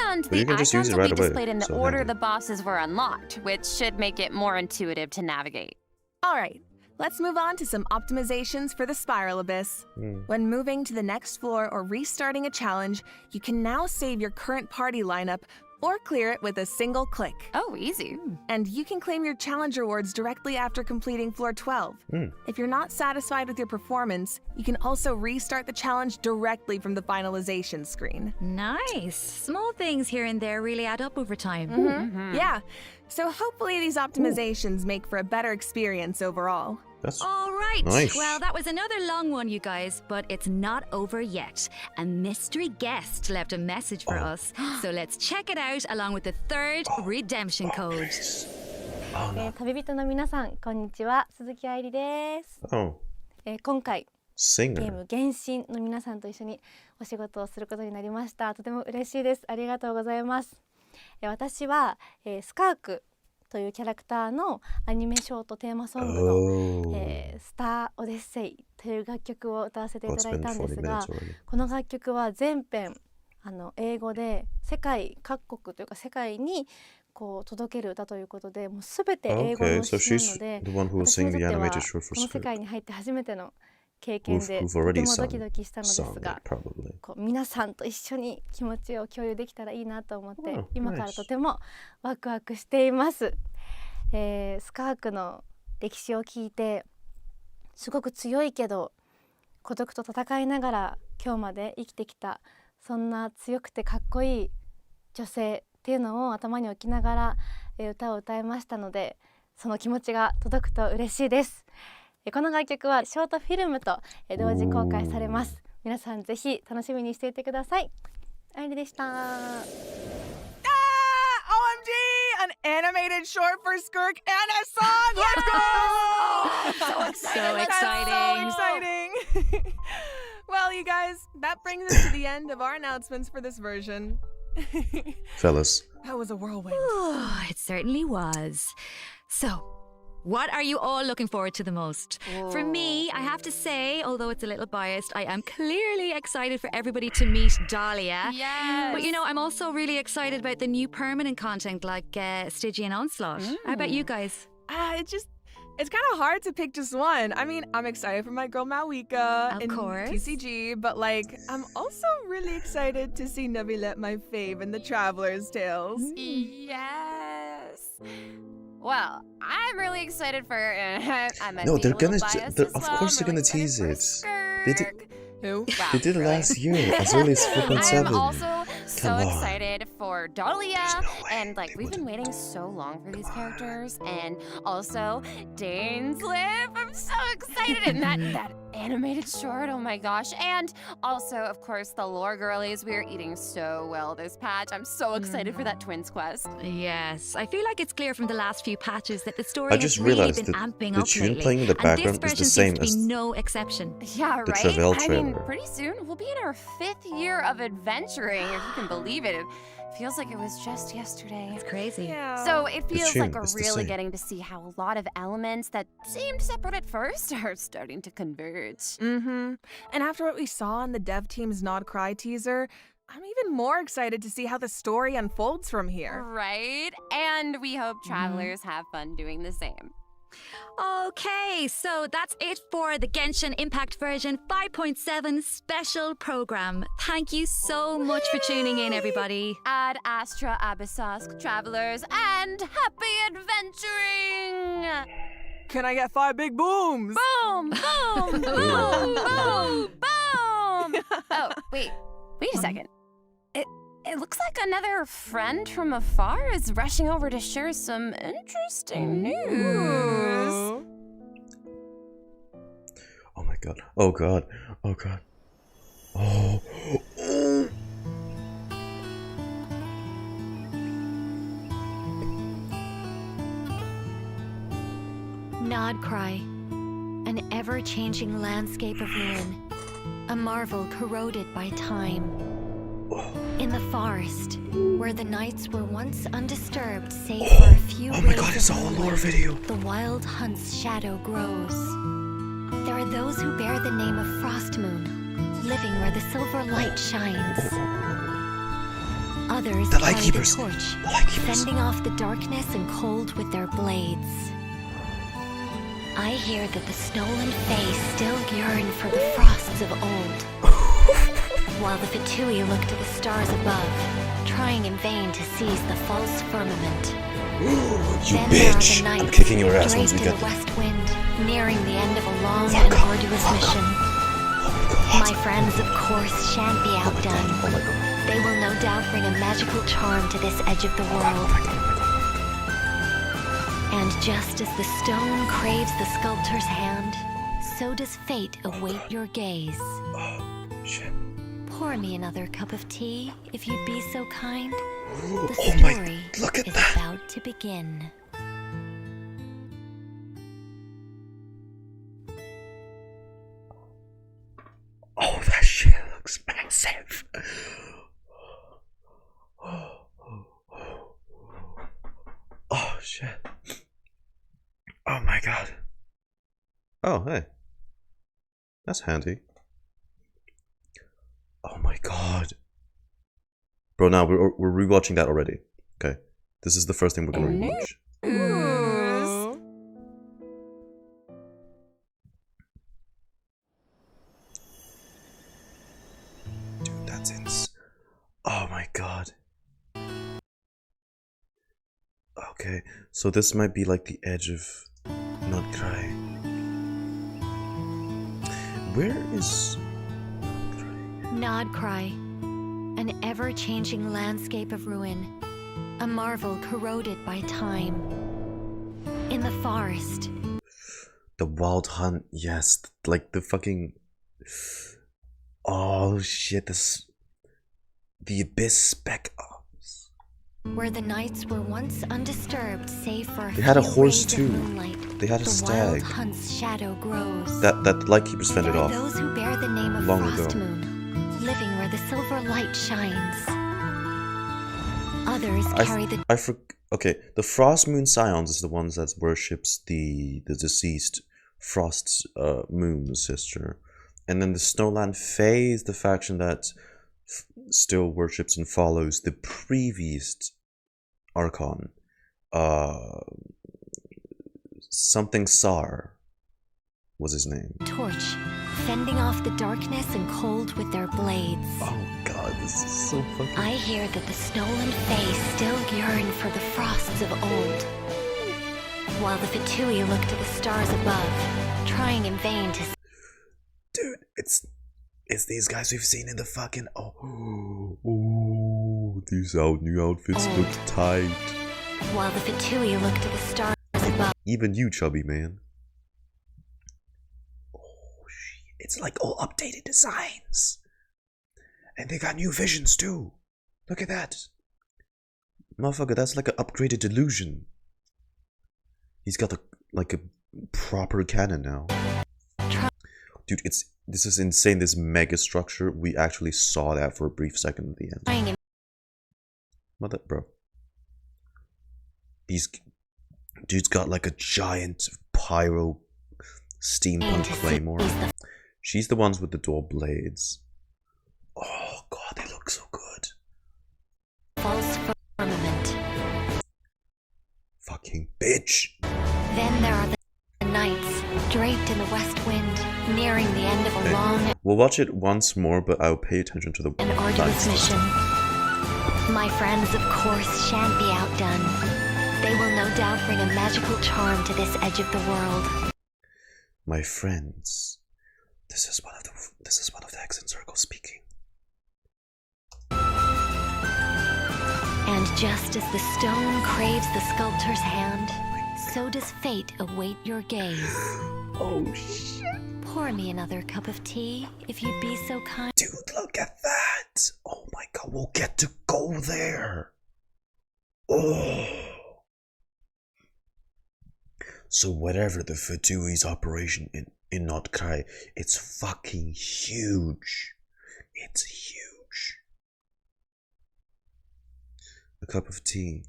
H: And
A: But you
H: the
A: can just use
H: icons
A: it
H: will
A: right
H: be
A: away,
H: displayed in the
A: so
H: order
A: handy.
H: the bosses were unlocked, which should make it more intuitive to navigate.
I: All right, let's move on to some optimizations for the Spiral Abyss. When moving to the next floor or restarting a challenge, you can now save your current party lineup or clear it with a single click.
H: Oh, easy.
I: And you can claim your challenge rewards directly after completing floor 12. If you're not satisfied with your performance, you can also restart the challenge directly from the finalization screen.
G: Nice. Small things here and there really add up over time.
I: Yeah, so hopefully these optimizations make for a better experience overall.
A: That's
G: All right.
A: Nice.
G: Well, that was another long one, you guys, but it's not over yet. A mystery guest left a message for us, so let's check it out along with the third redemption code.
J: 旅人の皆さん、こんにちは。鈴木愛理です。
A: oh
J: 今回ゲー
A: singer.
J: ム原神の皆さんと一緒にお仕事をすることになりました。とても嬉しいです。ありがとうございます。私は、スカークというキャラクターのアニメショートテーマソングの、
A: Oh.
J: スターオデッセイという楽曲を歌わせてい
A: Oh,
J: た
A: it's
J: だい
A: been
J: たんで
A: 40
J: すが、
A: minutes already.
J: この楽曲は全編英語で世界各国というか世界にこう届ける歌ということで、もうすべて英語
A: Okay,
J: の
A: so
J: 詩な
A: she's
J: ので、
A: the one who will
J: 私に
A: sing
J: と
A: the
J: っては
A: animated short for
J: この世
A: Skirk.
J: 界に入って初めての経験で
A: Who've
J: と
A: already
J: てもドキ
A: sung
J: ドキしたのです
A: it,
J: が、
A: probably.
J: こう皆さんと一緒に気持ちを共有できたらいいなと思って、
A: Oh,
J: 今から
A: nice.
J: とてもワクワクしています。スカークの歴史を聞いて、すごく強いけど孤独と戦いながら今日まで生きてきた、そんな強くてかっこいい女性っていうのを頭に置きながら歌を歌いましたので、その気持ちが届くと嬉しいです。この楽曲はショートフィルムと同時公開されます。皆さんぜひ楽しみにしていてください。ありでした。
I: OMG! An animated short for Skirk and a song! Let's go!
G: So exciting!
I: So exciting! Well, you guys, that brings us to the end of our announcements for this version.
A: Fellas.
I: That was a whirlwind.
G: It certainly was. So, what are you all looking forward to the most? For me, I have to say, although it's a little biased, I am clearly excited for everybody to meet Dhalia.
H: Yes.
G: But you know, I'm also really excited about the new permanent content like Stygian Onslaught. How about you guys?
I: It's kind of hard to pick just one. I mean, I'm excited for my girl Malwika
G: Of
I: in
G: course.
I: TCG, but like, I'm also really excited to see Navilet, my fave, in the Traveler's Tales.
H: Yes. Well, I'm really excited for.
A: No, they're gonna. Of course, they're gonna tease it. They did.
I: Who?
A: They did it last year, as early as 4.7.
H: I'm also so
A: Come on.
H: excited for Dhalia,
A: No way
H: and like
A: they
H: we've been waiting so long for these characters, and also dainsleif. I'm so excited, and that animated short. Oh my gosh! And also, of course, the lore girlies. We are eating so well this patch. I'm so excited for that twins quest.
G: Yes, I feel like it's clear from the last few patches that the story
A: I just
G: has really
A: realized
G: been
A: that
G: amping
A: the
G: up
A: tune
G: lately,
A: playing in the
G: and this
A: background is
G: version
A: the
G: seems
A: same
G: to be
A: as
G: no exception.
H: Yeah,
A: the
H: right?
A: Travel
H: I mean,
A: trailer.
H: pretty soon we'll be in our 5th year of adventuring, if you can believe it. It feels like it was just yesterday.
G: It's crazy.
I: Yeah.
H: So it feels
A: true,
H: like we're
A: it's the
H: really
A: same.
H: getting to see how a lot of elements that seemed separate at first are starting to converge.
I: Mm-hmm. And after what we saw in the dev team's Nod-Krai teaser, I'm even more excited to see how the story unfolds from here.
H: Right? And we hope travelers have fun doing the same.
G: Okay, so that's it for the Genshin Impact version 5.7 special program. Thank you so much for tuning in, everybody.
H: Ad Astra Abyssask, travelers, and happy adventuring!
I: Can I get 5 big booms?
H: Boom! Boom! Boom! Boom! Boom! Oh, wait a second. It looks like another friend from afar is rushing over to share some interesting news.
A: Oh my god. Oh god. Oh god. Oh. Oh.
B: Nod-Krai, an ever-changing landscape of ruin, a marvel corroded by time. In the forest, where the nights were once undisturbed save for a few
A: Oh my
B: rays
A: god, it's
B: of
A: all a lore
B: moonlight,
A: video.
B: the wild hunt's shadow grows. There are those who bear the name of Frost Moon, living where the silver light shines. Others
A: The
B: carry the
A: Lightkeepers.
B: torch,
A: The Lightkeepers.
B: fending off the darkness and cold with their blades. I hear that the snow and fae still yearn for the frosts of old. While the Fatui look to the stars above, trying in vain to seize the false firmament.
A: You
B: Then there are
A: bitch!
B: the nights,
A: I'm kicking your ass once
B: draped
A: we
B: in
A: get
B: the
A: there.
B: west wind, nearing the end of a long
A: Varka,
B: and arduous
A: Varka.
B: mission.
A: Oh
B: My friends, of course, shan't be outdone.
A: my god.
B: They will no doubt bring a magical charm to this edge of the world. And just as the stone craves the sculptor's hand, so does fate await your gaze.
A: Oh, shit.
B: Pour me another cup of tea, if you'd be so kind. The
A: Oh my-
B: story
A: look at
B: is
A: that.
B: about to begin.
A: Oh, that shit looks massive. Oh, shit. Oh my god. Oh, hey. That's handy. Oh my god. Bro, now we're rewatching that already. Okay. This is the first thing we're gonna rewatch. Okay, so this might be like the edge of Nod-Krai. Where is
B: Nod-Krai, an ever-changing landscape of ruin, a marvel corroded by time. In the forest.
A: the Wild Hunt? Yes, like the fucking... Oh shit, this... The Abyss Spec Ops.
B: Where the nights were once undisturbed save for a
A: They had a
B: few
A: horse
B: rays of
A: too.
B: moonlight.
A: They had a
B: the
A: stag.
B: Wild Hunt's shadow grows.
A: That Lightkeeper's fended
B: There are
A: off
B: those who bear the name of
A: long
B: Frost
A: ago.
B: Moon, living where the silver light shines. Others carry the
A: Okay, the Frost Moon Scions is the ones that worships the deceased Frost's moon sister, and then the Snowland Fae is the faction that still worships and follows the previous Archon, something Sar was his name.
B: torch, fending off the darkness and cold with their blades.
A: Oh god, this is so fucking...
B: I hear that the Snowland Fae still yearn for the frosts of old, while the Fatui look to the stars above, trying in vain to...
A: Dude, it's these guys we've seen in the fucking... Oh, these new outfits look tight.
B: While the Fatui look to the stars above.
A: Even you, chubby man. It's like all updated designs. And they got new visions too. Look at that. Motherfucker, that's like an upgraded delusion. He's got like a proper cannon now. Dude, this is insane, this mega structure. We actually saw that for a brief second at the end. Mother, bro. Dude's got like a giant pyro steampunk claymore. She's the ones with the dual blades. Oh god, they look so good.
B: False firmament.
A: Fucking bitch.
B: Then there are the nights, draped in the west wind, nearing the end of a long
A: We'll watch it once more, but I'll pay attention to the
B: and arduous mission. My friends, of course, shan't be outdone. They will no doubt bring a magical charm to this edge of the world.
A: My friends. This is one of the Exit Circle speaking.
B: And just as the stone craves the sculptor's hand, so does fate await your gaze.
A: Oh shit.
B: Pour me another cup of tea, if you'd be so kind.
A: Dude, look at that! Oh my god, we'll get to go there! Oh! So whatever the Fatui's operation in Nod-Krai, it's fucking huge. It's huge. A cup of tea.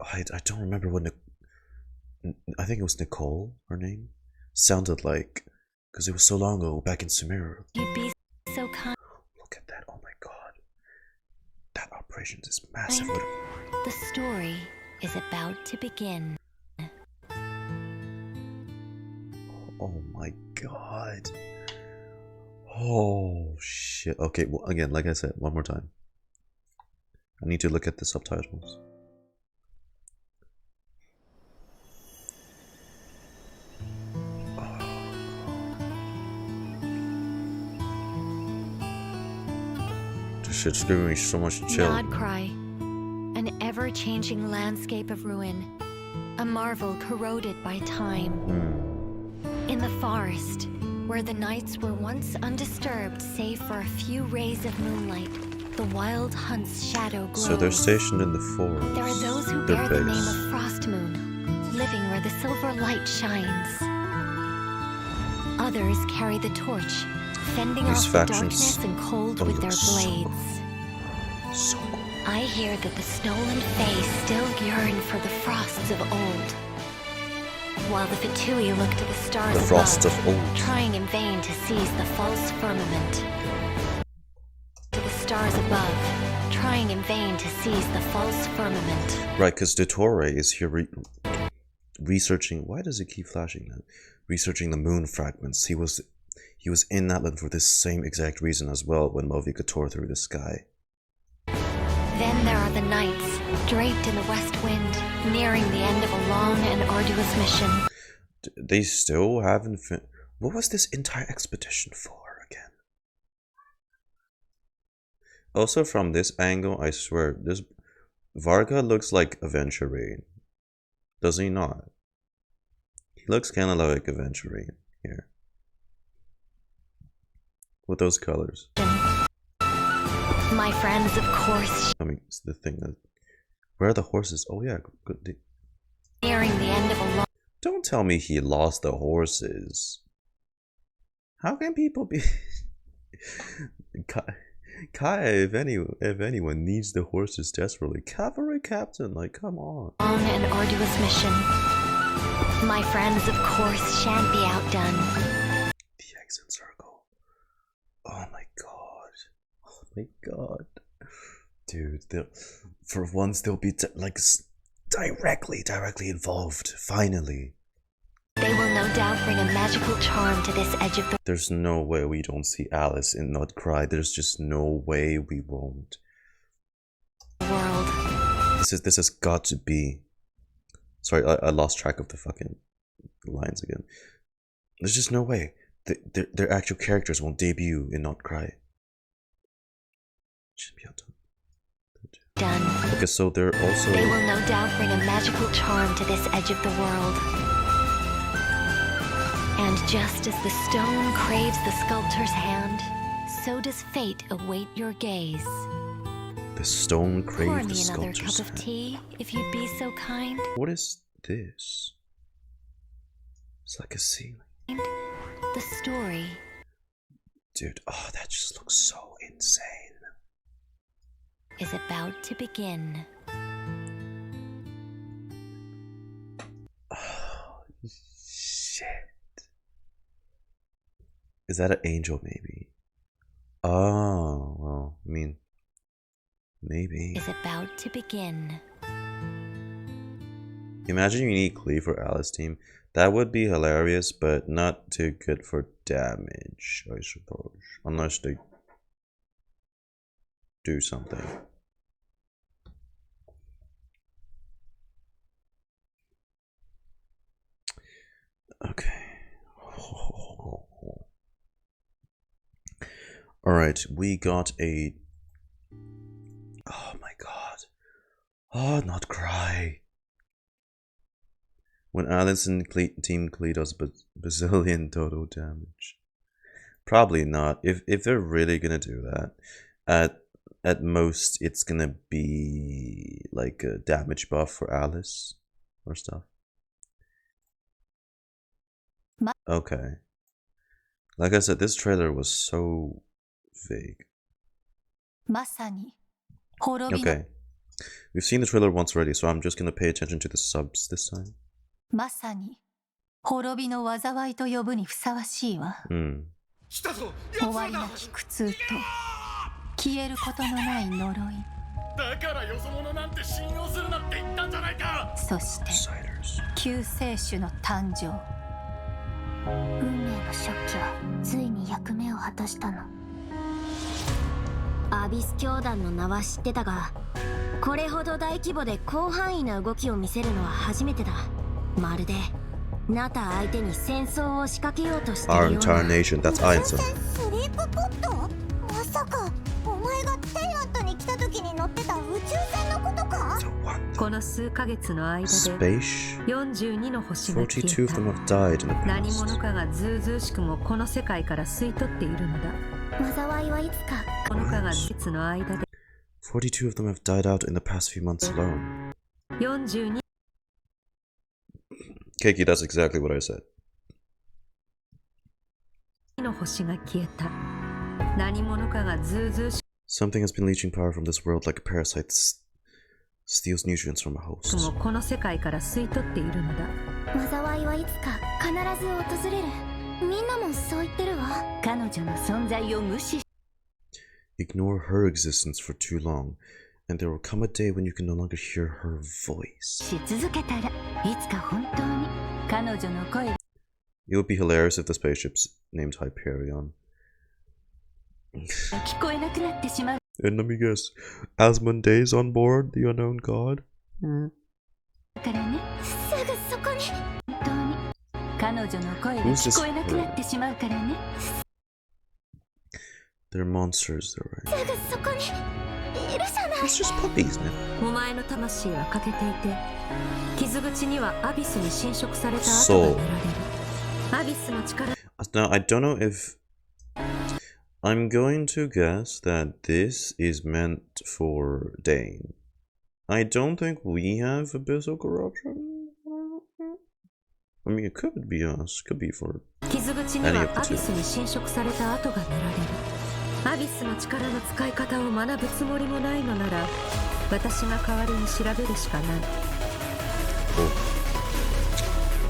A: I don't remember what I think it was Nicole, her name? Sounded like, because it was so long ago, back in Sumeru.
B: You'd be so kind.
A: Look at that, oh my god. That operation is massive.
B: The story is about to begin.
A: Oh my god. Oh shit. Okay, well, again, like I said, one more time. I need to look at the subtitles. This shit's giving me so much chill.
B: Nod-Krai, an ever-changing landscape of ruin, a marvel corroded by time. In the forest, where the nights were once undisturbed save for a few rays of moonlight, the Wild Hunt's shadow grows.
A: So they're stationed in the forest.
B: There are those who bear the name of Frost Moon, living where the silver light shines. Others carry the torch, fending off the darkness and cold with their blades.
A: So cool.
B: I hear that the Snowland Fae still yearn for the frosts of old, while the Fatui look to the stars
A: The frosts
B: above,
A: of old.
B: trying in vain to seize the false firmament. To the stars above, trying in vain to seize the false firmament.
A: Right, because dottore is here researching. Why does it keep flashing that? Researching the moon fragments. He was in Natlan for this same exact reason as well when Movika tore through the sky.
B: Then there are the nights, draped in the west wind, nearing the end of a long and arduous mission.
A: They still haven't what was this entire expedition for again? Also from this angle, I swear, this Varka looks like Aventurine. Does he not? He looks kind of like Aventurine here. With those colors.
B: My friends, of course.
A: I mean, it's the thing that... Where are the horses? Oh yeah, good.
B: Nearing the end of a long...
A: Don't tell me he lost the horses. How can people be... Kai, if anyone needs the horses desperately, cavalry captain, like, come on.
B: Long and arduous mission. My friends, of course, shan't be outdone.
A: The exit circle. Oh my god. Oh my god. Dude, for once they'll be directly involved, finally.
B: They will no doubt bring a magical charm to this edge of the...
A: There's no way we don't see Alice in Nod-Krai. There's just no way we won't.
B: World.
A: This has got to be... Sorry, I lost track of the fucking lines again. There's just no way. Their actual characters won't debut in Nod-Krai. Should be
B: done.
A: Okay, so they're also...
B: They will no doubt bring a magical charm to this edge of the world. And just as the stone craves the sculptor's hand, so does fate await your gaze.
A: The stone craves the sculptor's hand. Pour me another cup of
B: tea, if you'd be so kind.
A: What is this? It's like a ceiling.
B: The story.
A: Dude, oh, that just looks so insane.
B: Is about to begin.
A: Oh, shit. Is that an angel, maybe? Oh, well, I mean, maybe.
B: Is about to begin.
A: Imagine you need Klee for Alice team. That would be hilarious, but not too good for damage, I suppose. Unless they do something. Okay. Alright, we got a... Oh my god. Oh, Nod-Krai. When Alice and Team Klee does bazillion total damage. Probably not. If they're really gonna do that, at most it's gonna be like a damage buff for Alice or stuff. Okay. Like I said, this trailer was so vague. Okay. We've seen the trailer once already, so I'm just gonna pay attention to the subs this time.
C: まさに滅びの災いと呼ぶにふさわしいわ。終わりなき苦痛と消えることのない呪い。だからよそ者なんて信用するなって言ったんじゃないか。そして救世主の誕生。運命の食器はついに役目を果たしたの。アビス教団の名は知ってたが、これほど大規模で広範囲な動きを見せるのは初めてだ。まるでナタ相手に戦争を仕掛けようとしているような。Our entire nation, that's Einstein. スリープポット？まさかお前がテイラットに来た時に乗ってた宇宙船のことか？この数ヶ月の間で42の星が消えた。何者かがずうずうしくもこの世界から吸い取っているのだ。災いはいつかこのかが実の間で。
A: 42 of them have died out in the past few months alone.
C: 42
A: Keiki, that's exactly what I said.
C: の星が消えた。何者かがずうずうし
A: Something has been leeching power from this world like a parasite steals nutrients from a host.
C: もこの世界から吸い取っているのだ。災いはいつか必ず訪れる。みんなもそう言ってるわ。彼女の存在を無視。
A: Ignore her existence for too long, and there will come a day when you can no longer hear her voice.
C: し続けたらいつか本当に彼女の声。
A: It would be hilarious if the spaceship's named Hyperion. And let me guess, Asmonde's on board, the unknown god? Who's this? They're monsters, though, right? It's just puppies, man. Soul. Now, I don't know if... I'm going to guess that this is meant for Dane. I don't think we have abyssal corruption. I mean, it could be us. Could be for any of the two.
C: アビスの力の使い方を学ぶつもりもないのなら、私が代わりに調べるしかない。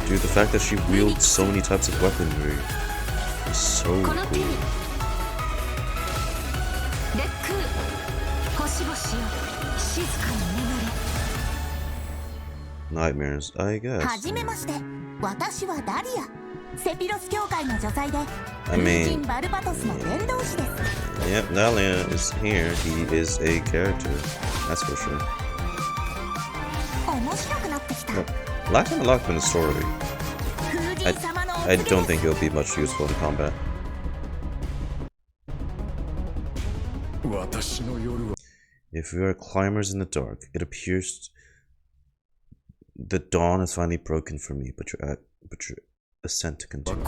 A: Dude, the fact that she wields so many types of weaponry is so cool. Nightmares, I guess. I mean, yep, Dhalia is here. He is a character, that's for sure. But lacking a lot in the story. I don't think he'll be much useful in combat. If we are climbers in the dark, it appears the dawn has finally broken for me, but your ascent continues.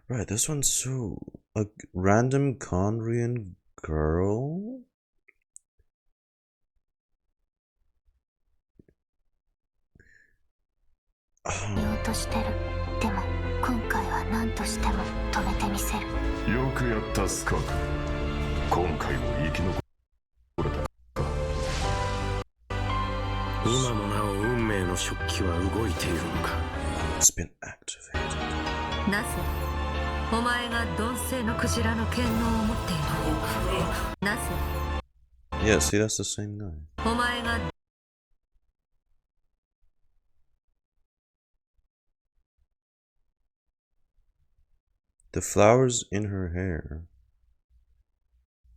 A: Right, this one's so... a random Conrian girl? It's been activated. Yeah, see, that's the same guy. The flowers in her hair.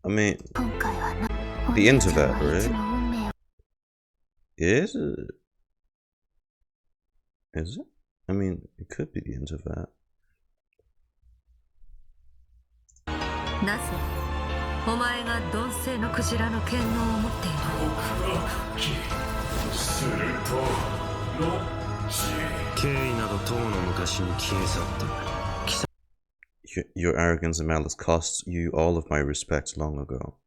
A: I mean, the Intivat, right? Is it? Is it? I mean, it could be the Intivat. Your arrogance and malice cost you all of my respect long ago.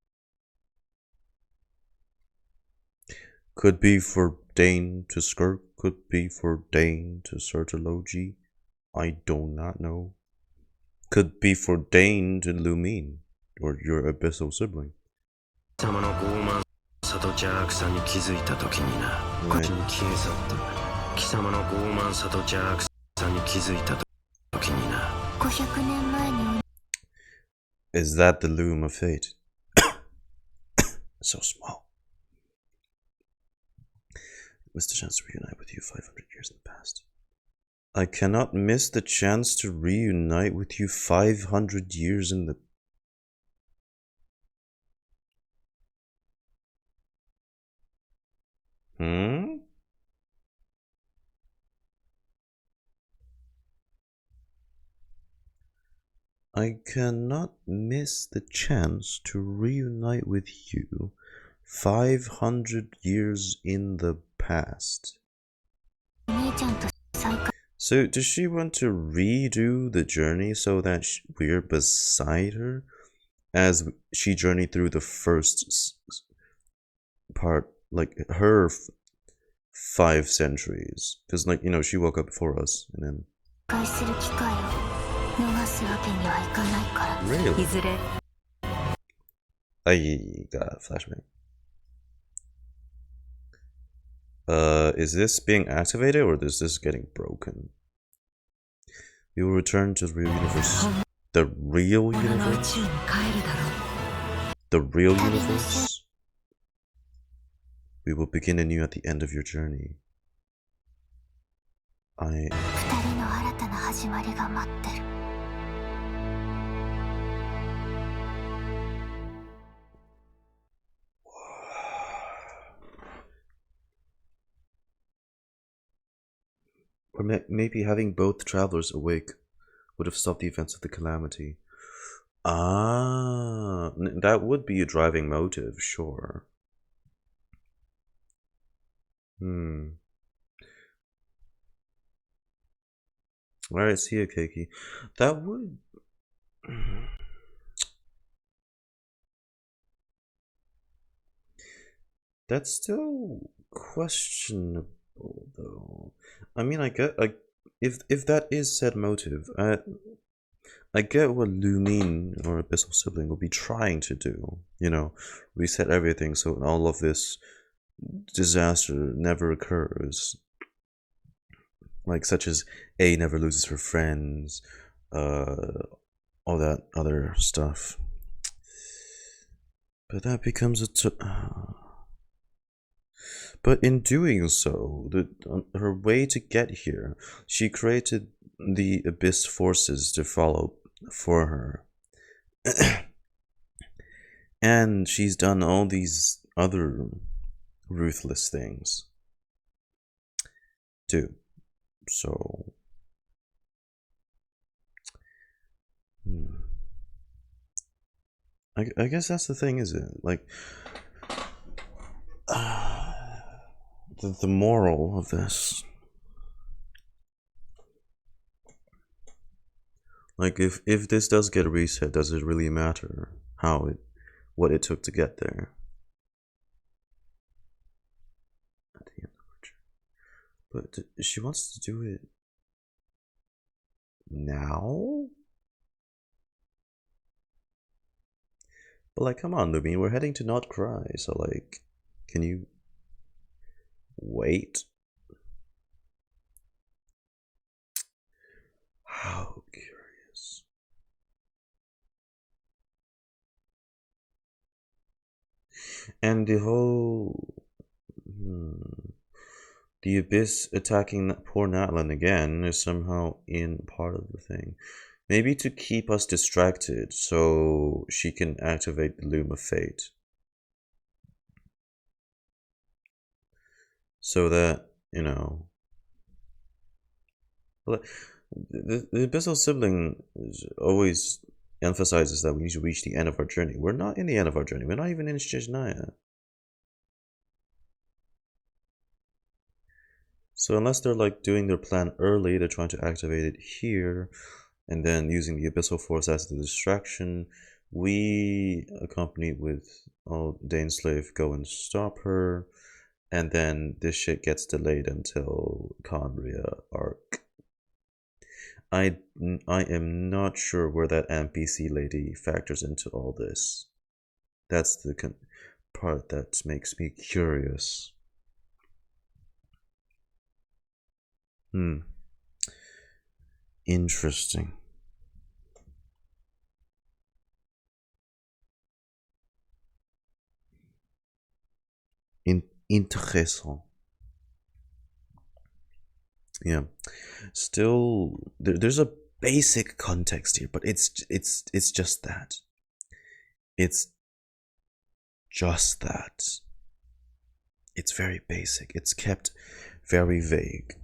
A: Could be for Dane to Skirk, could be for Dane to Sertology. I do not know. Could be for Dane to Lumine, or your abyssal sibling. Right. Is that the loom of fate? So small. Missed the chance to reunite with you 500 years in the past. I cannot miss the chance to reunite with you 500 years in the... I cannot miss the chance to reunite with you 500 years in the past. So does she want to redo the journey so that we're beside her as she journeyed through the first part, like her 5 centuries? Because, like, you know, she woke up before us and then... Really? I got a flashbang. Is this being activated or is this getting broken? We will return to the real universe. The real universe? The real universe? We will begin anew at the end of your journey. Or maybe having both travelers awake would have stopped the events of the calamity. Ah, that would be a driving motive, sure. Alright, see you, Keiki. That would... That's still questionable, though. I mean, I get, if that is said motive, I get what Lumine or Abyssal Sibling will be trying to do. You know, reset everything so all of this disaster never occurs. Like, such as A never loses her friends, all that other stuff. But that becomes but in doing so, her way to get here, she created the Abyss forces to follow for her. And she's done all these other ruthless things too. So I guess that's the thing, is it? Like, the moral of this, like, if this does get reset, does it really matter what it took to get there? At the end of her journey. But she wants to do it now? But like, come on, Lumine, we're heading to Nod-Krai, so like, can you wait? How curious. And the whole the Abyss attacking that poor Natlan again is somehow in part of the thing. Maybe to keep us distracted so she can activate the Loom of Fate. So that, you know, the Abyssal Sibling always emphasizes that we need to reach the end of our journey. We're not in the end of our journey. We're not even in Shijnaya. So unless they're like doing their plan early, they're trying to activate it here, and then using the Abyssal Force as the distraction, we, accompanied with dainsleif, go and stop her, and then this shit gets delayed until Khaenri'ah arc. I am not sure where that NPC lady factors into all this. That's the part that makes me curious. Interesting. Intéressant. Yeah. Still, there's a basic context here, but it's just that. It's just that. It's very basic. It's kept very vague.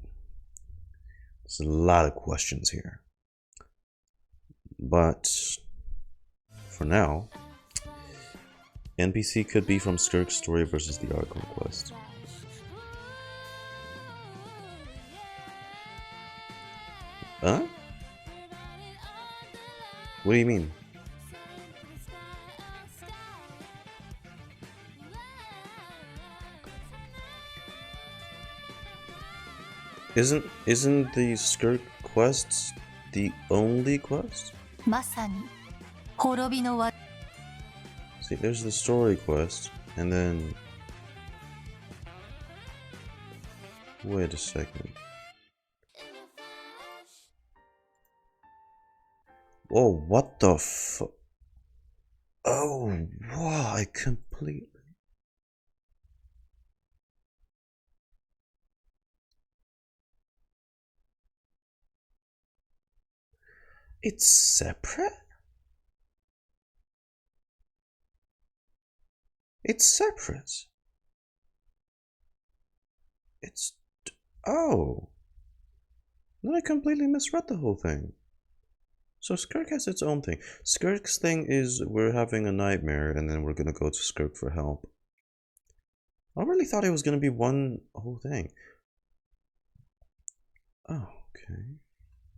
A: There's a lot of questions here. But for now, NPC could be from Skirk's story versus the Archon Quest. Huh? What do you mean? Isn't the Skirk quest the only quest? See, there's the story quest, and then... Wait a second. Whoa, what the fu... Oh, wow, I completely... It's separate? It's separate. It's... Oh. Then I completely misread the whole thing. So Skirk has its own thing. Skirk's thing is we're having a nightmare and then we're gonna go to Skirk for help. I really thought it was gonna be one whole thing. Oh, okay.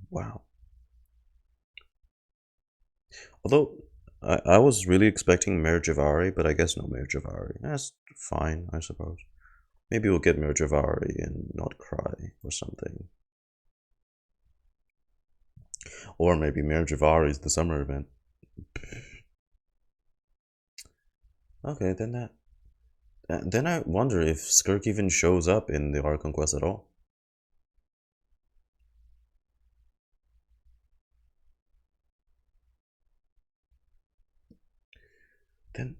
A: Wow. Although, I was really expecting Mare Javari, but I guess no Mare Javari. That's fine, I suppose. Maybe we'll get Mare Javari and Nod-Krai or something. Or maybe Mare Javari is the summer event. Okay, then I wonder if Skirk even shows up in the Archon Quest at all. Then,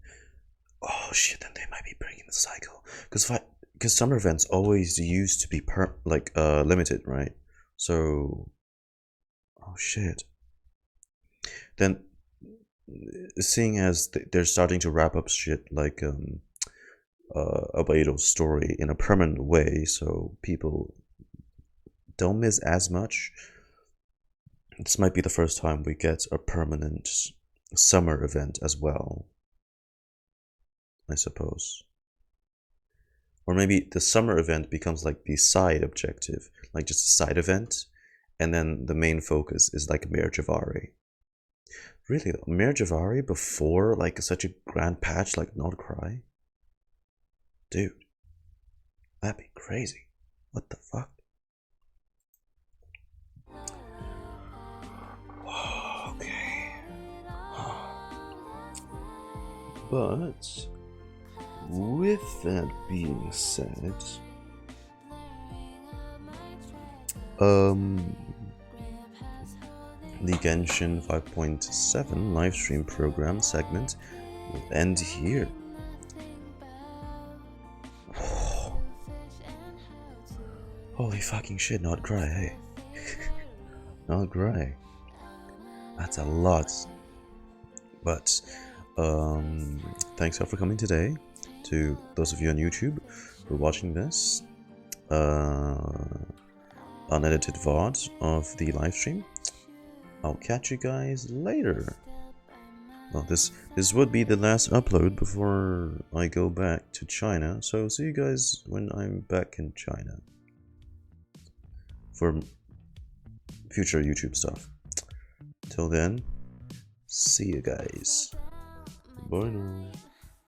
A: oh shit! Then they might be breaking the cycle. Because summer events always used to be limited, right? So, oh shit. Then, seeing as they're starting to wrap up shit like Abeito's story in a permanent way, so people don't miss as much. This might be the first time we get a permanent summer event as well, I suppose. Or maybe the summer event becomes like the side objective, like just a side event, and then the main focus is like Mare Javari. Really, Mare Javari before like such a grand patch like Nod-Krai? Dude, that'd be crazy. What the fuck? Okay. But with that being said, the Genshin 5.7 Livestream program segment will end here. Holy fucking shit, Nod-Krai, hey. Nod-Krai. That's a lot. But, thanks all for coming today. To those of you on YouTube who are watching this unedited VOD of the livestream. I'll catch you guys later. Well, this would be the last upload before I go back to China, so see you guys when I'm back in China for future YouTube stuff. Till then, see you guys. Bye now.